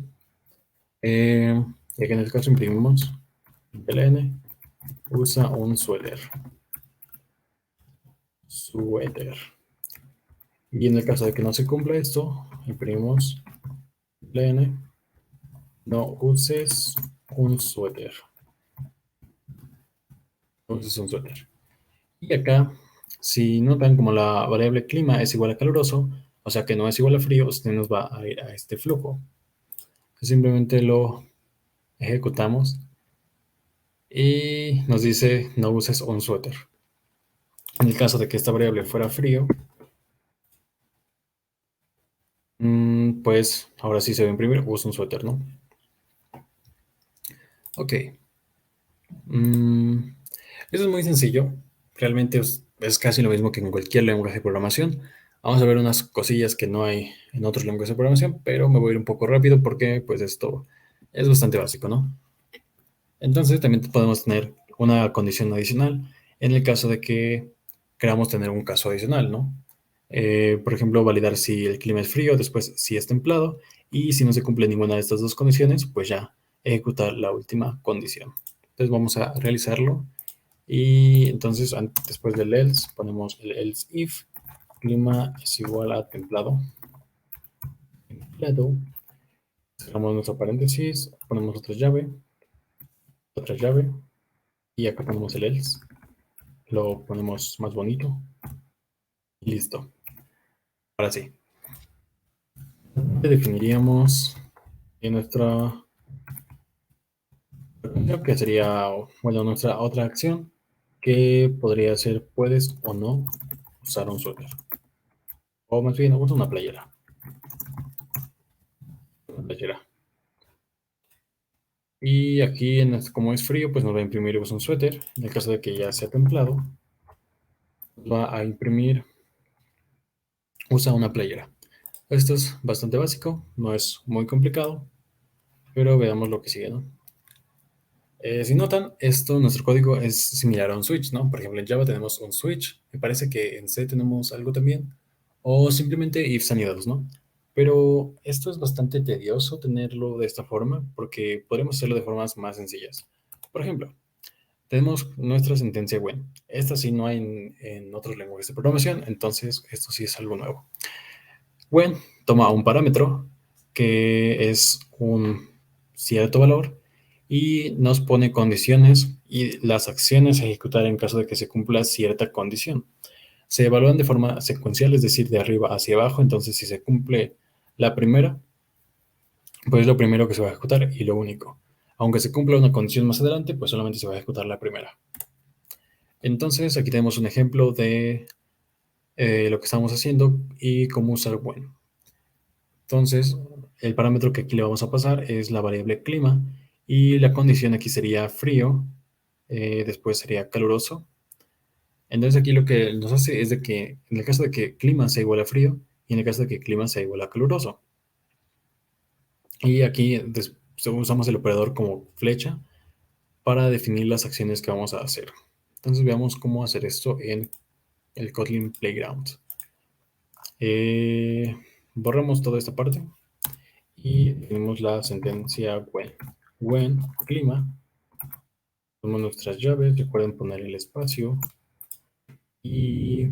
Y acá en este caso imprimimos ln usa un suéter. Y en el caso de que no se cumpla esto, imprimimos ln no uses un suéter. No uses un suéter. Y acá, si notan como la variable clima es igual a caluroso, o sea que no es igual a frío, usted nos va a ir a este flujo. Simplemente lo ejecutamos y nos dice no uses un suéter. En el caso de que esta variable fuera frío, pues ahora sí se va a imprimir usa un suéter, ¿no? Ok. Eso es muy sencillo. Realmente es casi lo mismo que en cualquier lenguaje de programación. Vamos a ver unas cosillas que no hay en otros lenguajes de programación, pero me voy a ir un poco rápido porque pues esto es bastante básico, ¿no? Entonces también podemos tener una condición adicional en el caso de que queramos tener un caso adicional, ¿no? Por ejemplo, validar si el clima es frío, después si es templado, y si no se cumple ninguna de estas dos condiciones, pues ya ejecutar la última condición. Entonces vamos a realizarlo y entonces después del else ponemos el else if clima es igual a templado. Cerramos nuestro paréntesis, ponemos otra llave y acá ponemos el else. Lo ponemos más bonito y listo. Ahora sí. Definiríamos en nuestra Lo que sería, bueno, nuestra otra acción, que podría ser puedes o no usar un suéter. O más bien, usa una playera. Una playera. Y aquí, como es frío, pues nos va a imprimir usa un suéter. En el caso de que ya sea templado, va a imprimir usa una playera. Esto es bastante básico, no es muy complicado, pero veamos lo que sigue, ¿no? Si notan, nuestro código es similar a un switch, ¿no? Por ejemplo, en Java tenemos un switch, me parece que en C tenemos algo también, o simplemente ifs anidados, ¿no? Pero esto es bastante tedioso tenerlo de esta forma, porque podemos hacerlo de formas más sencillas. Por ejemplo, tenemos nuestra sentencia when. Esta sí no hay en otros lenguajes de programación, entonces esto sí es algo nuevo. When toma un parámetro que es un cierto valor y nos pone condiciones y las acciones a ejecutar en caso de que se cumpla cierta condición. Se evalúan de forma secuencial, es decir, de arriba hacia abajo. Entonces, si se cumple la primera, pues es lo primero que se va a ejecutar y lo único. Aunque se cumpla una condición más adelante, pues solamente se va a ejecutar la primera. Entonces, aquí tenemos un ejemplo de lo que estamos haciendo y cómo usar when. Entonces, el parámetro que aquí le vamos a pasar es la variable clima y la condición aquí sería frío, después sería caluroso. Entonces aquí lo que nos hace es de que en el caso de que clima sea igual a frío y en el caso de que clima sea igual a caluroso. Y aquí usamos el operador como flecha para definir las acciones que vamos a hacer. Entonces veamos cómo hacer esto en el Kotlin Playground. Borramos toda esta parte y tenemos la sentencia when. When clima, ponemos nuestras llaves, recuerden poner el espacio y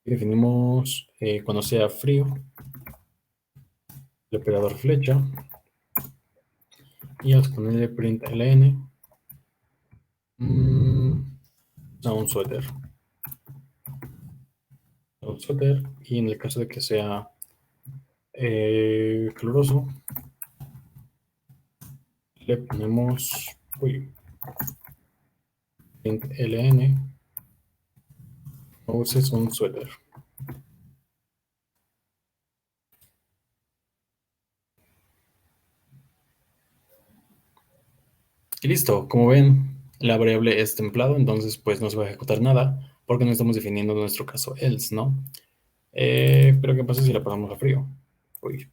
definimos cuando sea frío el operador flecha y vamos a ponerle print ln a un suéter y en el caso de que sea caluroso le ponemos print ln no uses un suéter. Y listo, como ven, la variable es templado, entonces pues no se va a ejecutar nada porque no estamos definiendo en nuestro caso else, ¿no? Pero ¿qué pasa si la pasamos a frío? Uy,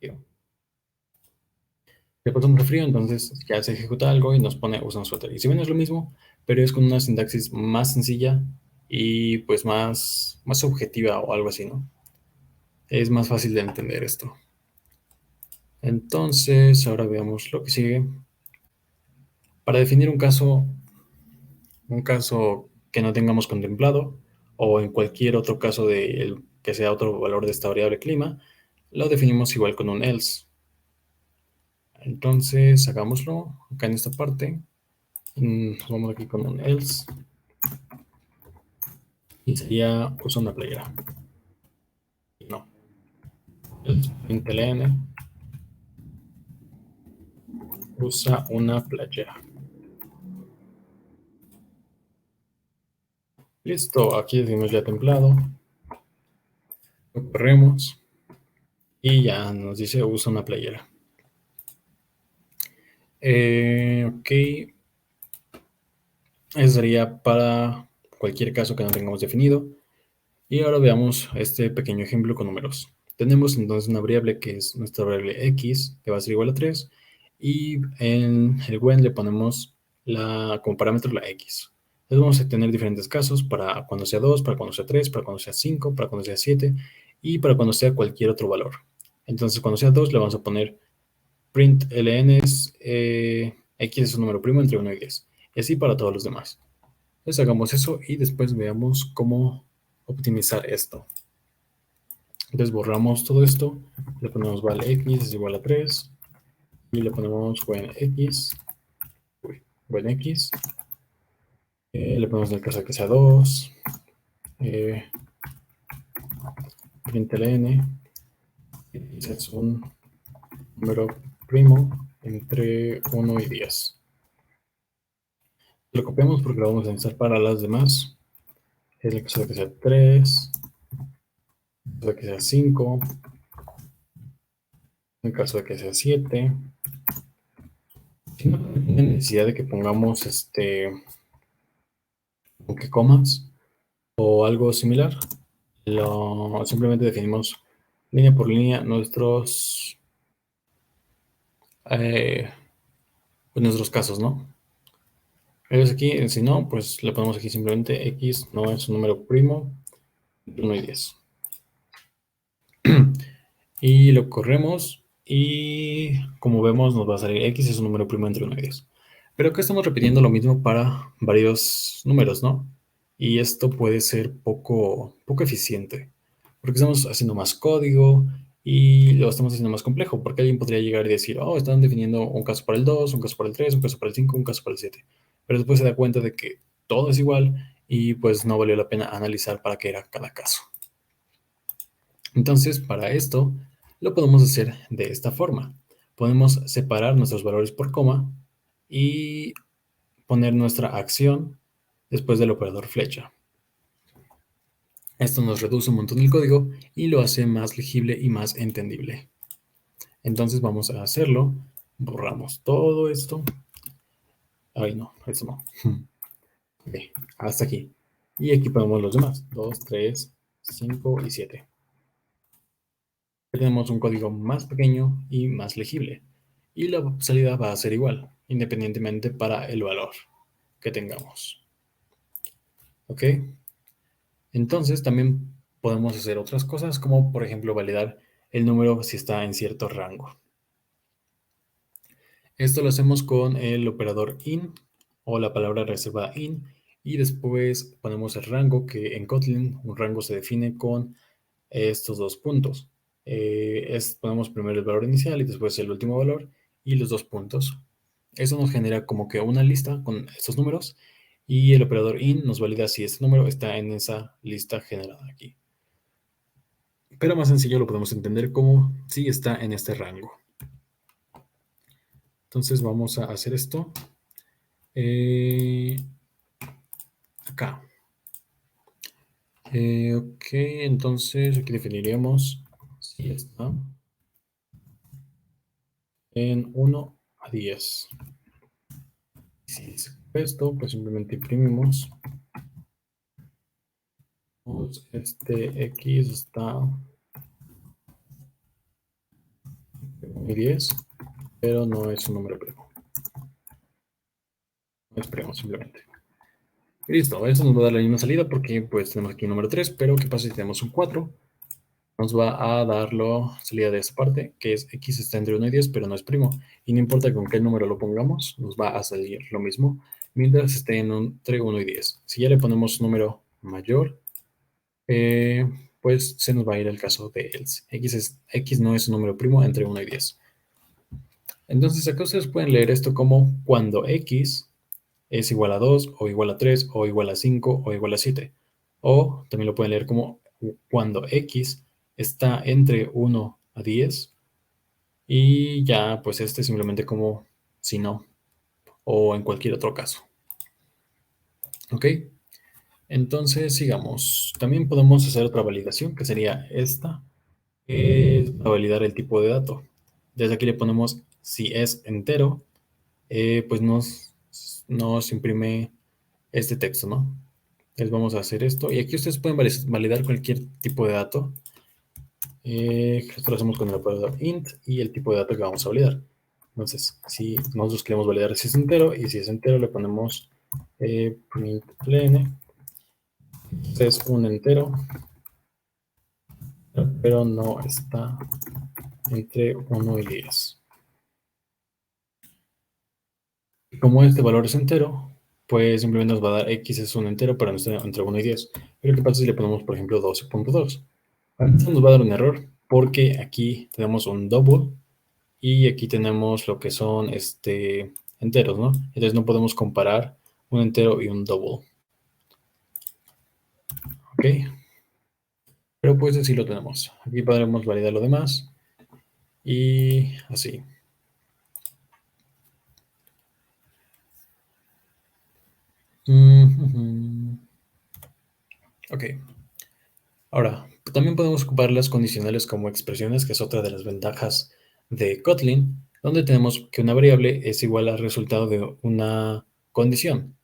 frío. Le pasamos a frío, entonces ya se ejecuta algo y nos pone usa un suéter. Y si ven es lo mismo, pero es con una sintaxis más sencilla y pues más objetiva o algo así, ¿no? Es más fácil de entender esto. Entonces, ahora veamos lo que sigue. Para definir un caso que no tengamos contemplado, o en cualquier otro caso que sea otro valor de esta variable clima, lo definimos igual con un else. Entonces, hagámoslo acá en esta parte. Vamos aquí con un else. Y sería usa una playera. No. Else ln usa una playera. Listo, aquí decimos ya templado. Lo corremos. Y ya nos dice usa una playera. Ok. Eso sería para cualquier caso que no tengamos definido. Y ahora veamos este pequeño ejemplo con números. Tenemos entonces una variable que es nuestra variable x, que va a ser igual a 3. Y en el when le ponemos como parámetro la x. Entonces vamos a tener diferentes casos para cuando sea 2, para cuando sea 3, para cuando sea 5, para cuando sea 7 y para cuando sea cualquier otro valor. Entonces cuando sea 2 le vamos a poner print ln x es un número primo entre 1 y 10. Y así para todos los demás. Entonces hagamos eso y después veamos cómo optimizar esto. Entonces borramos todo esto, le ponemos val x es igual a 3 y le ponemos when x, le ponemos en el caso de que sea 2, print ln, es un número primo entre 1 y 10. Lo copiamos porque lo vamos a necesitar para las demás. En el caso de que sea 3, en el caso de que sea 5, en el caso de que sea 7. Si no tiene necesidad de que pongamos o que comas o algo similar, simplemente definimos línea por línea eh, nuestros casos, ¿no? Es aquí, si no, pues le ponemos aquí simplemente x no es un número primo, 1 y 10. Y lo corremos y como vemos nos va a salir x es un número primo entre 1 y 10. Pero acá estamos repitiendo lo mismo para varios números, ¿no? Y esto puede ser poco eficiente, porque estamos haciendo más código y lo estamos haciendo más complejo, porque alguien podría llegar y decir, oh, están definiendo un caso para el 2, un caso para el 3, un caso para el 5, un caso para el 7. Pero después se da cuenta de que todo es igual y pues no valió la pena analizar para qué era cada caso. Entonces, para esto, lo podemos hacer de esta forma. Podemos separar nuestros valores por coma y poner nuestra acción después del operador flecha. Esto nos reduce un montón el código y lo hace más legible y más entendible. Entonces vamos a hacerlo. Borramos todo esto. Ay, no, esto no. Ok, hasta aquí. Y aquí ponemos los demás. 2, 3, 5 y 7. Tenemos un código más pequeño y más legible. Y la salida va a ser igual, independientemente para el valor que tengamos. ¿Ok? Entonces también podemos hacer otras cosas, como por ejemplo validar el número si está en cierto rango. Esto lo hacemos con el operador in o la palabra reservada in y después ponemos el rango, que en Kotlin un rango se define con estos dos puntos. Ponemos primero el valor inicial y después el último valor y los dos puntos. Eso nos genera como que una lista con estos números y el operador in nos valida si este número está en esa lista generada aquí. Pero más sencillo lo podemos entender como si está en este rango. Entonces vamos a hacer esto acá. Ok, entonces aquí definiríamos si está en 1 a 10. Si es esto, pues simplemente imprimimos. Este X está en 10, pero no es un número primo. No es primo, simplemente. Y listo, eso nos va a dar la misma salida porque pues tenemos aquí un número 3, pero ¿qué pasa si tenemos un 4? Nos va a dar la salida de esta parte, que es X está entre 1 y 10, pero no es primo. Y no importa con qué número lo pongamos, nos va a salir lo mismo, mientras esté entre 1 y 10. Si ya le ponemos un número mayor, pues se nos va a ir el caso de else. X no es un número primo entre 1 y 10. Entonces acá ustedes pueden leer esto como cuando X es igual a 2 o igual a 3 o igual a 5 o igual a 7. O también lo pueden leer como cuando X está entre 1 a 10 y ya pues simplemente como si no o en cualquier otro caso. ¿Ok? Entonces sigamos. También podemos hacer otra validación que sería esta, que es para validar el tipo de dato. Desde aquí le ponemos si es entero, pues nos imprime este texto, ¿no? Entonces vamos a hacer esto. Y aquí ustedes pueden validar cualquier tipo de dato. Esto lo hacemos con el operador int y el tipo de dato que vamos a validar. Entonces, si nosotros queremos validar si es entero, y si es entero le ponemos println. Es un entero, pero no está entre 1 y 10. Como este valor es entero, pues simplemente nos va a dar x es un entero, pero no está entre 1 y 10. Pero ¿qué pasa si le ponemos, por ejemplo, 12.2? Esto nos va a dar un error, porque aquí tenemos un double y aquí tenemos lo que son enteros, ¿no? Entonces no podemos comparar un entero y un double. ¿Ok? Pero pues así lo tenemos. Aquí podremos validar lo demás y así. Mm, ok. Ahora, también podemos ocupar las condicionales como expresiones, que es otra de las ventajas de Kotlin, donde tenemos que una variable es igual al resultado de una condición.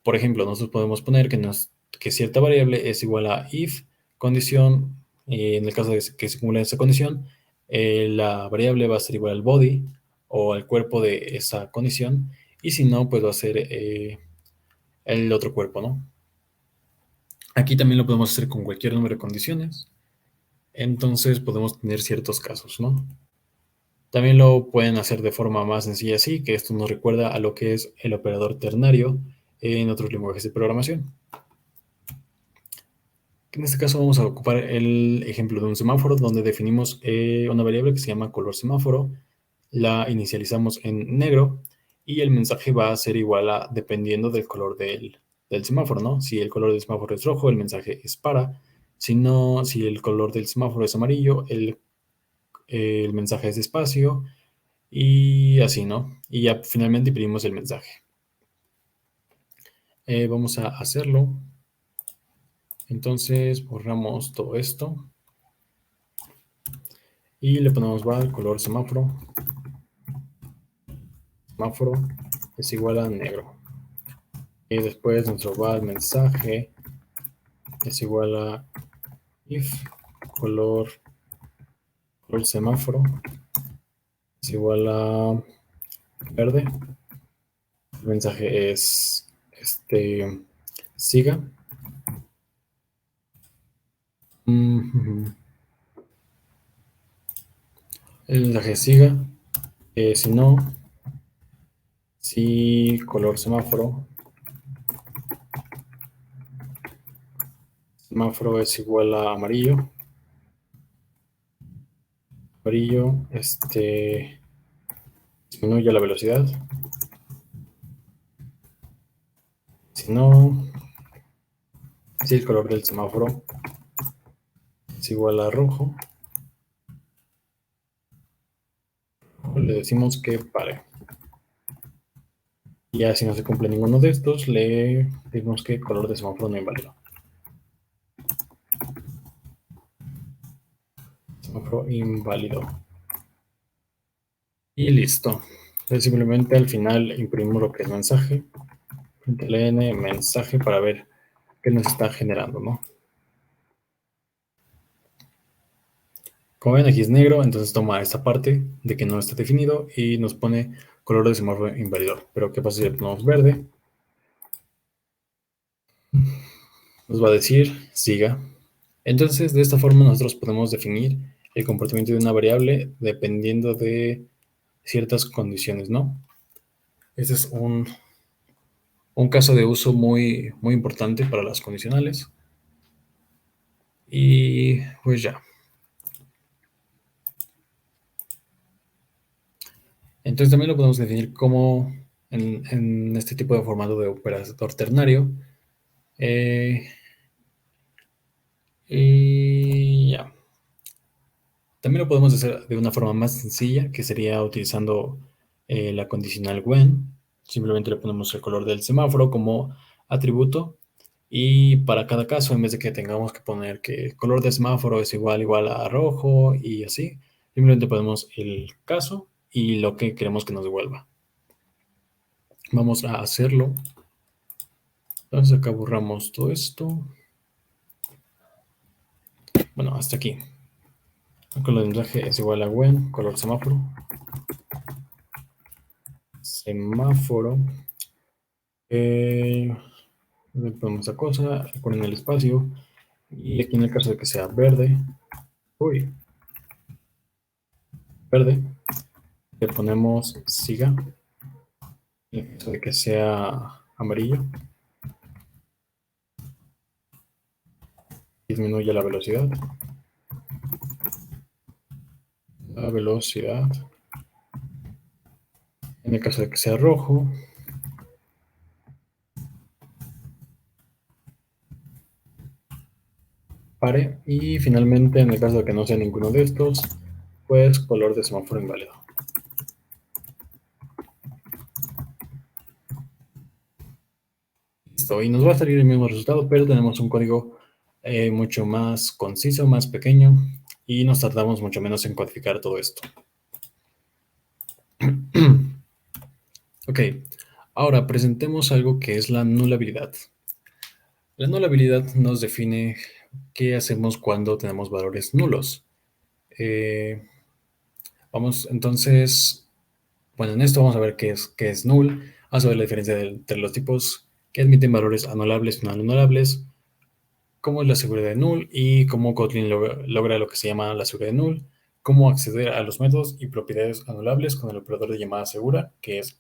Por ejemplo, nosotros podemos poner que cierta variable es igual a if condición, y en el caso de que se cumpla esa condición, la variable va a ser igual al body o al cuerpo de esa condición, y si no, pues va a ser el otro cuerpo, ¿no? Aquí también lo podemos hacer con cualquier número de condiciones, entonces podemos tener ciertos casos, ¿no? También lo pueden hacer de forma más sencilla así, que esto nos recuerda a lo que es el operador ternario en otros lenguajes de programación. En este caso vamos a ocupar el ejemplo de un semáforo donde definimos una variable que se llama color semáforo, la inicializamos en negro y el mensaje va a ser igual a dependiendo del color del semáforo, ¿no? Si el color del semáforo es rojo, el mensaje es para. Si no, si el color del semáforo es amarillo, el mensaje es espacio y así, ¿no? Y ya finalmente imprimimos el mensaje. Vamos a hacerlo. Entonces borramos todo esto y le ponemos val color semáforo. Semáforo es igual a negro. Y después nuestro val mensaje es igual a if color semáforo es igual a verde. El mensaje es siga. El mensaje es siga. Si no, si color semáforo es igual a amarillo. Amarillo, disminuye la velocidad. Si no, si el color del semáforo es igual a rojo, le decimos que pare. Y ya si no se cumple ninguno de estos, le decimos que color de semáforo no inválido. Semáforo inválido. Y listo. Entonces simplemente al final imprimimos lo que es mensaje. N mensaje para ver qué nos está generando, ¿no? Como ven, aquí es negro, entonces toma esta parte de que no está definido y nos pone color de semáforo inválido. Pero ¿qué pasa si le ponemos verde? Nos va a decir siga. Entonces, de esta forma nosotros podemos definir el comportamiento de una variable dependiendo de ciertas condiciones, ¿no? Este es un caso de uso muy, muy importante para las condicionales. Y pues ya. Entonces también lo podemos definir como en este tipo de formato de operador ternario. Y ya. También lo podemos hacer de una forma más sencilla, que sería utilizando la condicional when. Simplemente le ponemos el color del semáforo como atributo. Y para cada caso, en vez de que tengamos que poner que el color del semáforo es igual a rojo y así, simplemente ponemos el caso y lo que queremos que nos devuelva. Vamos a hacerlo. Entonces acá borramos todo esto. Bueno, hasta aquí. El color del mensaje es igual a when, color semáforo. Semáforo. Le ponemos esa cosa, recuerden el espacio. Y aquí en el caso de que sea verde, verde, le ponemos siga. En el caso de que sea amarillo, disminuye la velocidad. La velocidad. En el caso de que sea rojo, pare. Y finalmente, en el caso de que no sea ninguno de estos, pues color de semáforo inválido. listo, y nos va a salir el mismo resultado, pero tenemos un código mucho más conciso, más pequeño, y nos tardamos mucho menos en codificar todo esto. Ok, ahora presentemos algo que es la nulabilidad. La nulabilidad nos define qué hacemos cuando tenemos valores nulos. Vamos, entonces, bueno, en esto vamos a ver qué es null, vamos a ver la diferencia entre los tipos que admiten valores anulables y no anulables, cómo es la seguridad de null y cómo Kotlin logra lo que se llama la seguridad de null, cómo acceder a los métodos y propiedades anulables con el operador de llamada segura, que es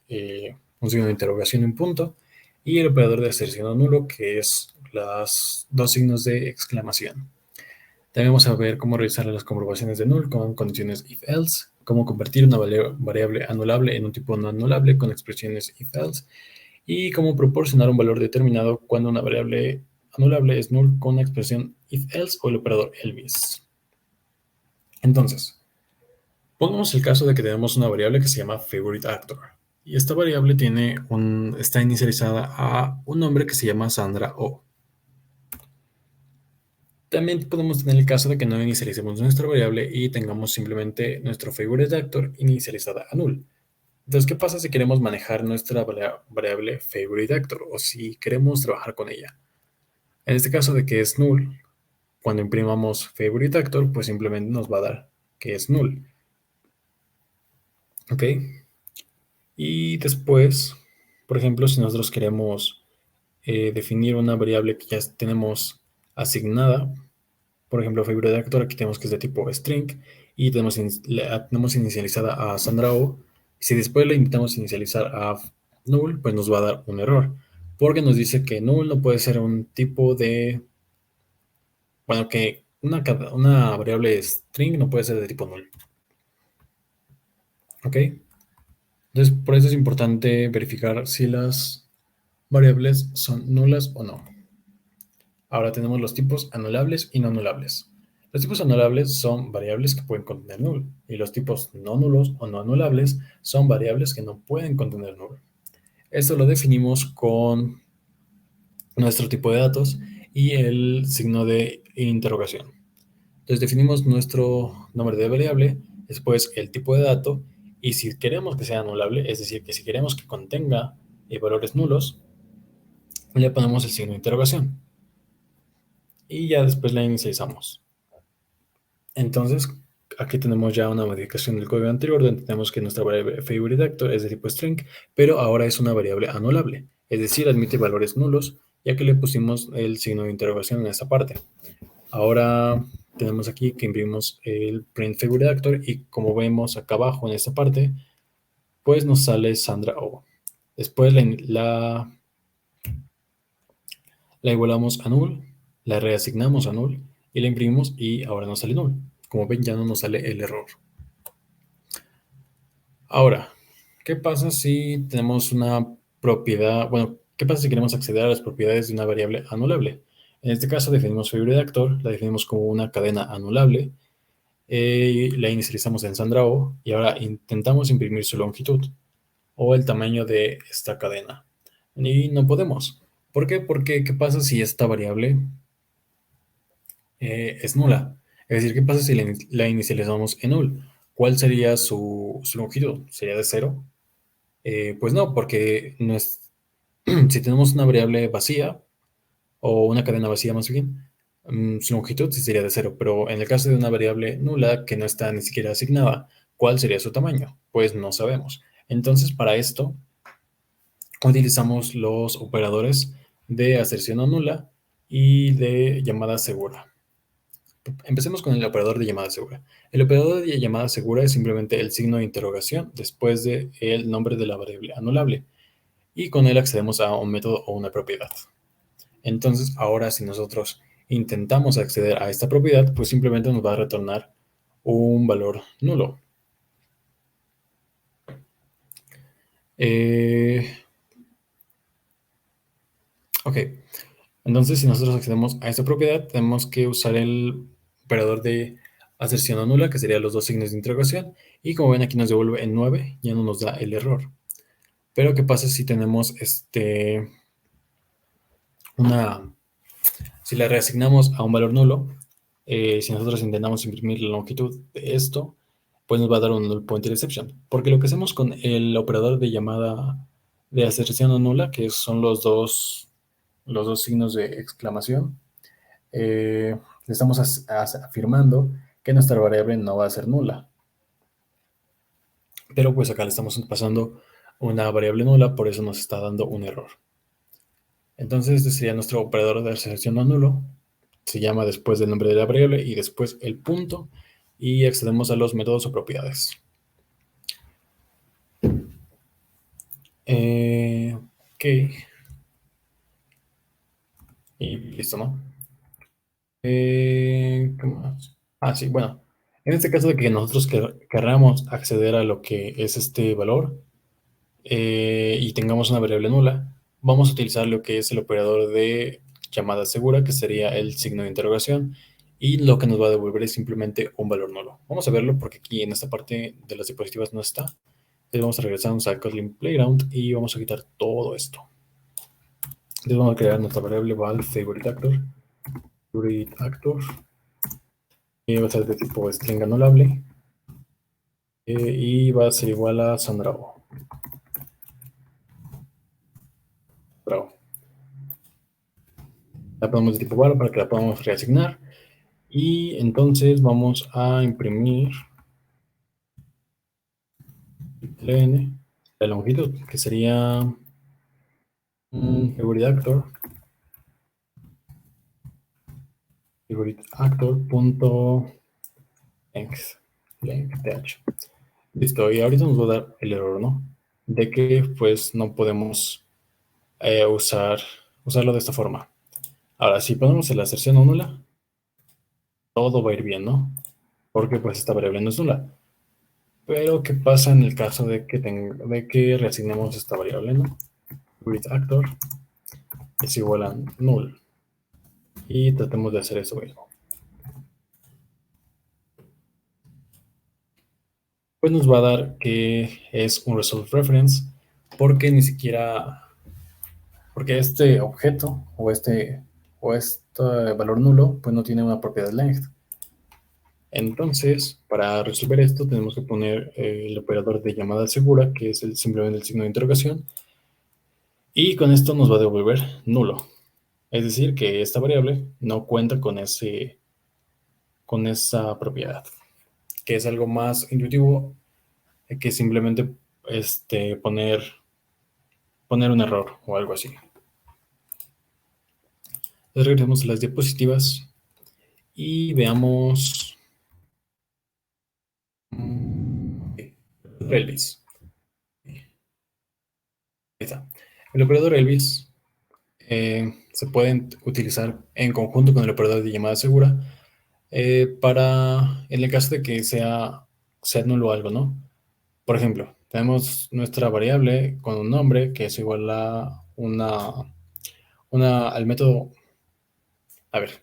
un signo de interrogación y un punto, y el operador de aserción nulo, que es los dos signos de exclamación. También vamos a ver cómo realizar las comprobaciones de null con condiciones if-else, cómo convertir una variable anulable en un tipo no anulable con expresiones if-else, y cómo proporcionar un valor determinado cuando una variable anulable es null con la expresión if-else o el operador elvis. Entonces, pongamos el caso de que tenemos una variable que se llama favoriteActor, y esta variable está inicializada a un nombre que se llama Sandra O. También podemos tener el caso de que no inicialicemos nuestra variable y tengamos simplemente nuestro favoriteActor inicializada a null. Entonces, ¿qué pasa si queremos manejar nuestra variable favoriteActor o si queremos trabajar con ella? En este caso de que es null, cuando imprimamos favoriteActor, pues simplemente nos va a dar que es null. ¿Ok? Y después, por ejemplo, si nosotros queremos definir una variable que ya tenemos asignada, por ejemplo, favoriteActor, aquí tenemos que es de tipo string y la tenemos inicializada a Sandra O. Si después le intentamos inicializar a null, pues nos va a dar un error, porque nos dice que null no puede ser un tipo de, bueno, que una variable string no puede ser de tipo null. ¿Ok? Entonces, por eso es importante verificar si las variables son nulas o no. Ahora tenemos los tipos anulables y no anulables. Los tipos anulables son variables que pueden contener null, y los tipos no nulos o no anulables son variables que no pueden contener null. Esto lo definimos con nuestro tipo de datos y el signo de interrogación. Entonces definimos nuestro nombre de variable, después el tipo de dato, y si queremos que sea anulable, es decir, que si queremos que contenga valores nulos, le ponemos el signo de interrogación y ya después la inicializamos. Entonces, aquí tenemos ya una modificación del código anterior, donde tenemos que nuestra variable favoriteActor es de tipo string, pero ahora es una variable anulable, es decir, admite valores nulos, ya que le pusimos el signo de interrogación en esta parte. Ahora tenemos aquí que imprimimos el print favoriteActor y como vemos acá abajo en esta parte, pues nos sale Sandra O. Después la igualamos a null, la reasignamos a null y la imprimimos y ahora nos sale null. Como ven, ya no nos sale el error. Ahora, ¿qué pasa si tenemos una propiedad? Bueno, ¿qué pasa si queremos acceder a las propiedades de una variable anulable? En este caso definimos favoriteActor, la definimos como una cadena anulable, la inicializamos en Sandra O y ahora intentamos imprimir su longitud o el tamaño de esta cadena. Y no podemos. ¿Por qué? Porque ¿qué pasa si esta variable es nula? Es decir, ¿qué pasa si la inicializamos en null? ¿Cuál sería su longitud? ¿Sería de 0? Pues no, porque no es, si tenemos una variable vacía o una cadena vacía más bien, su longitud sí sería de 0, pero en el caso de una variable nula que no está ni siquiera asignada, ¿cuál sería su tamaño? Pues no sabemos. Entonces, para esto, utilizamos los operadores de aserción no nula y de llamada segura. Empecemos con el operador de llamada segura. El operador de llamada segura es simplemente el signo de interrogación después del nombre de la variable anulable, y con él accedemos a un método o una propiedad. Entonces, ahora si nosotros intentamos acceder a esta propiedad, pues simplemente nos va a retornar un valor nulo. Ok, entonces si nosotros accedemos a esta propiedad, tenemos que usar el operador de aserción no nula, que serían los dos signos de interrogación, y como ven aquí nos devuelve en 9, ya no nos da el error. Pero ¿qué pasa si tenemos una, si la reasignamos a un valor nulo, si nosotros intentamos imprimir la longitud de esto, pues nos va a dar un null pointer exception. Porque lo que hacemos con el operador de llamada de aserción no nula, que son los dos signos de exclamación, le estamos afirmando que nuestra variable no va a ser nula. Pero pues acá le estamos pasando una variable nula, por eso nos está dando un error. Entonces este sería nuestro operador de aserción no nulo. Se llama después del nombre de la variable y después el punto, y accedemos a los métodos o propiedades. Ok. Y listo, ¿no? ¿Qué más? Ah, sí, bueno. En este caso de que nosotros querramos acceder a lo que es este valor, y tengamos una variable nula, vamos a utilizar lo que es el operador de llamada segura, que sería el signo de interrogación, y lo que nos va a devolver es simplemente un valor nulo. Vamos a verlo porque aquí en esta parte de las diapositivas no está. Entonces vamos a regresarnos a Kotlin Playground y vamos a quitar todo esto. Entonces vamos a crear nuestra variable val favorite actor, y va a ser de tipo string anulable, y va a ser igual a Sandrao. Bravo. La ponemos de tipo val para que la podamos reasignar. Y entonces vamos a imprimir ln, la longitud, que sería favorite actor.length, length. Listo, y ahorita nos va a dar el error, ¿no? De que pues no podemos usarlo de esta forma. Ahora, si ponemos la aserción no nula, todo va a ir bien, ¿no? Porque pues esta variable no es nula. Pero, ¿qué pasa en el caso de que reasignemos esta variable, ¿no? Favorite actor es igual a null. Y tratemos de hacer eso mismo. Pues nos va a dar que es un result reference, porque ni siquiera, porque este objeto o este valor nulo pues no tiene una propiedad length. Entonces, para resolver esto tenemos que poner el operador de llamada segura, que es simplemente el signo de interrogación, y con esto nos va a devolver nulo. Es decir, que esta variable no cuenta con esa propiedad, que es algo más intuitivo que simplemente poner un error o algo así. Entonces regresemos a las diapositivas y veamos Elvis. Ahí está. El operador Elvis se pueden utilizar en conjunto con el operador de llamada segura en el caso de que sea nulo algo, ¿no? Por ejemplo, tenemos nuestra variable con un nombre que es igual a al método. A ver,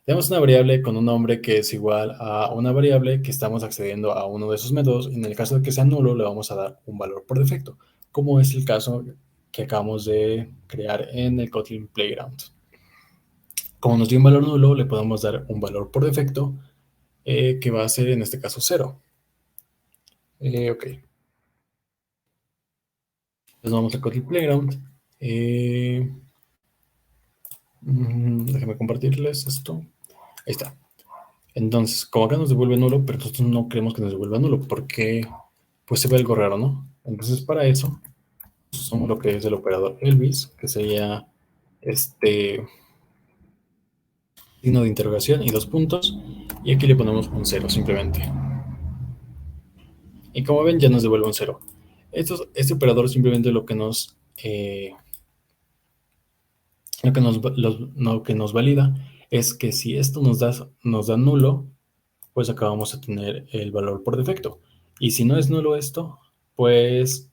tenemos una variable con un nombre que es igual a una variable que estamos accediendo a uno de esos métodos. En el caso de que sea nulo, le vamos a dar un valor por defecto, como es el caso que acabamos de crear en el Kotlin Playground. Como nos dio un valor nulo, le podemos dar un valor por defecto, que va a ser en este caso 0. Ok. Entonces vamos a Kotlin Playground. Déjame compartirles esto. Ahí está. Entonces, como acá nos devuelve nulo, pero nosotros no queremos que nos devuelva nulo porque pues se ve algo raro, ¿no? Entonces, para eso, usamos lo que es el operador Elvis, que sería este signo de interrogación y dos puntos, y aquí le ponemos un 0 simplemente. Y como ven, ya nos devuelve un 0. Este operador simplemente lo que nos valida es que si esto nos da nulo, pues acá vamos a tener el valor por defecto. Y si no es nulo esto, pues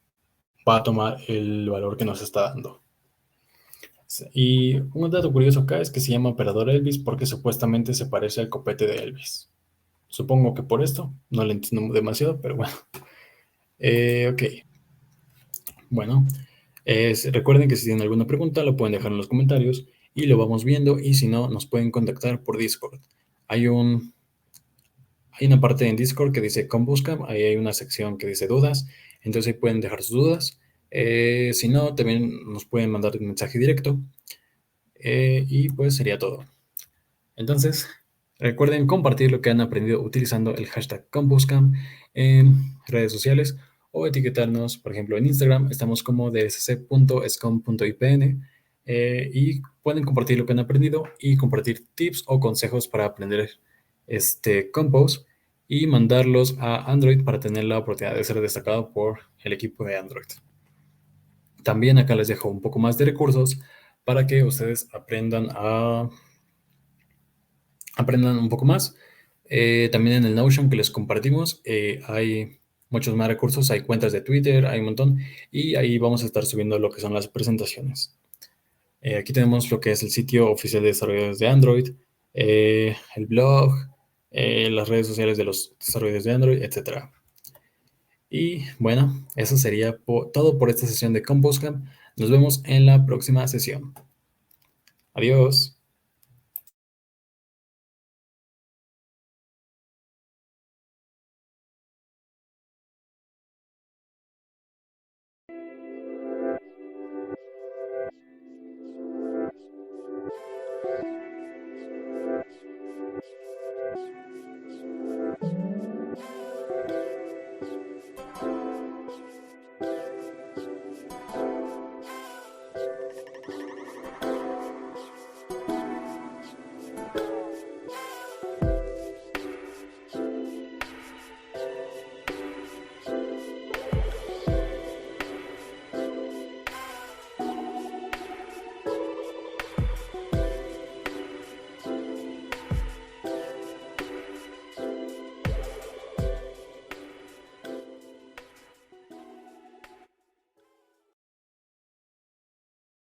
va a tomar el valor que nos está dando. Y un dato curioso acá es que se llama operador Elvis porque supuestamente se parece al copete de Elvis. Supongo que por esto, no le entiendo demasiado, pero bueno. Ok, bueno, Recuerden que si tienen alguna pregunta, lo pueden dejar en los comentarios y lo vamos viendo. Y si no, nos pueden contactar por Discord. Hay un, hay una parte en Discord que dice Combuscam, ahí hay una sección que dice dudas, entonces ahí pueden dejar sus dudas. Si no, también nos pueden mandar un mensaje directo y pues sería todo. Entonces, recuerden compartir lo que han aprendido utilizando el hashtag Combuscam en redes sociales o etiquetarnos, por ejemplo, en Instagram, estamos como dsc.scom.ipn y pueden compartir lo que han aprendido y compartir tips o consejos para aprender Compose y mandarlos a Android para tener la oportunidad de ser destacado por el equipo de Android. También acá les dejo un poco más de recursos para que ustedes aprendan un poco más. También en el Notion que les compartimos hay muchos más recursos, hay cuentas de Twitter, hay un montón, y ahí vamos a estar subiendo lo que son las presentaciones. Aquí tenemos lo que es el sitio oficial de desarrolladores de Android, el blog, las redes sociales de los desarrolladores de Android, etc. Y bueno, eso sería todo por esta sesión de ComposeCamp. Nos vemos en la próxima sesión. Adiós.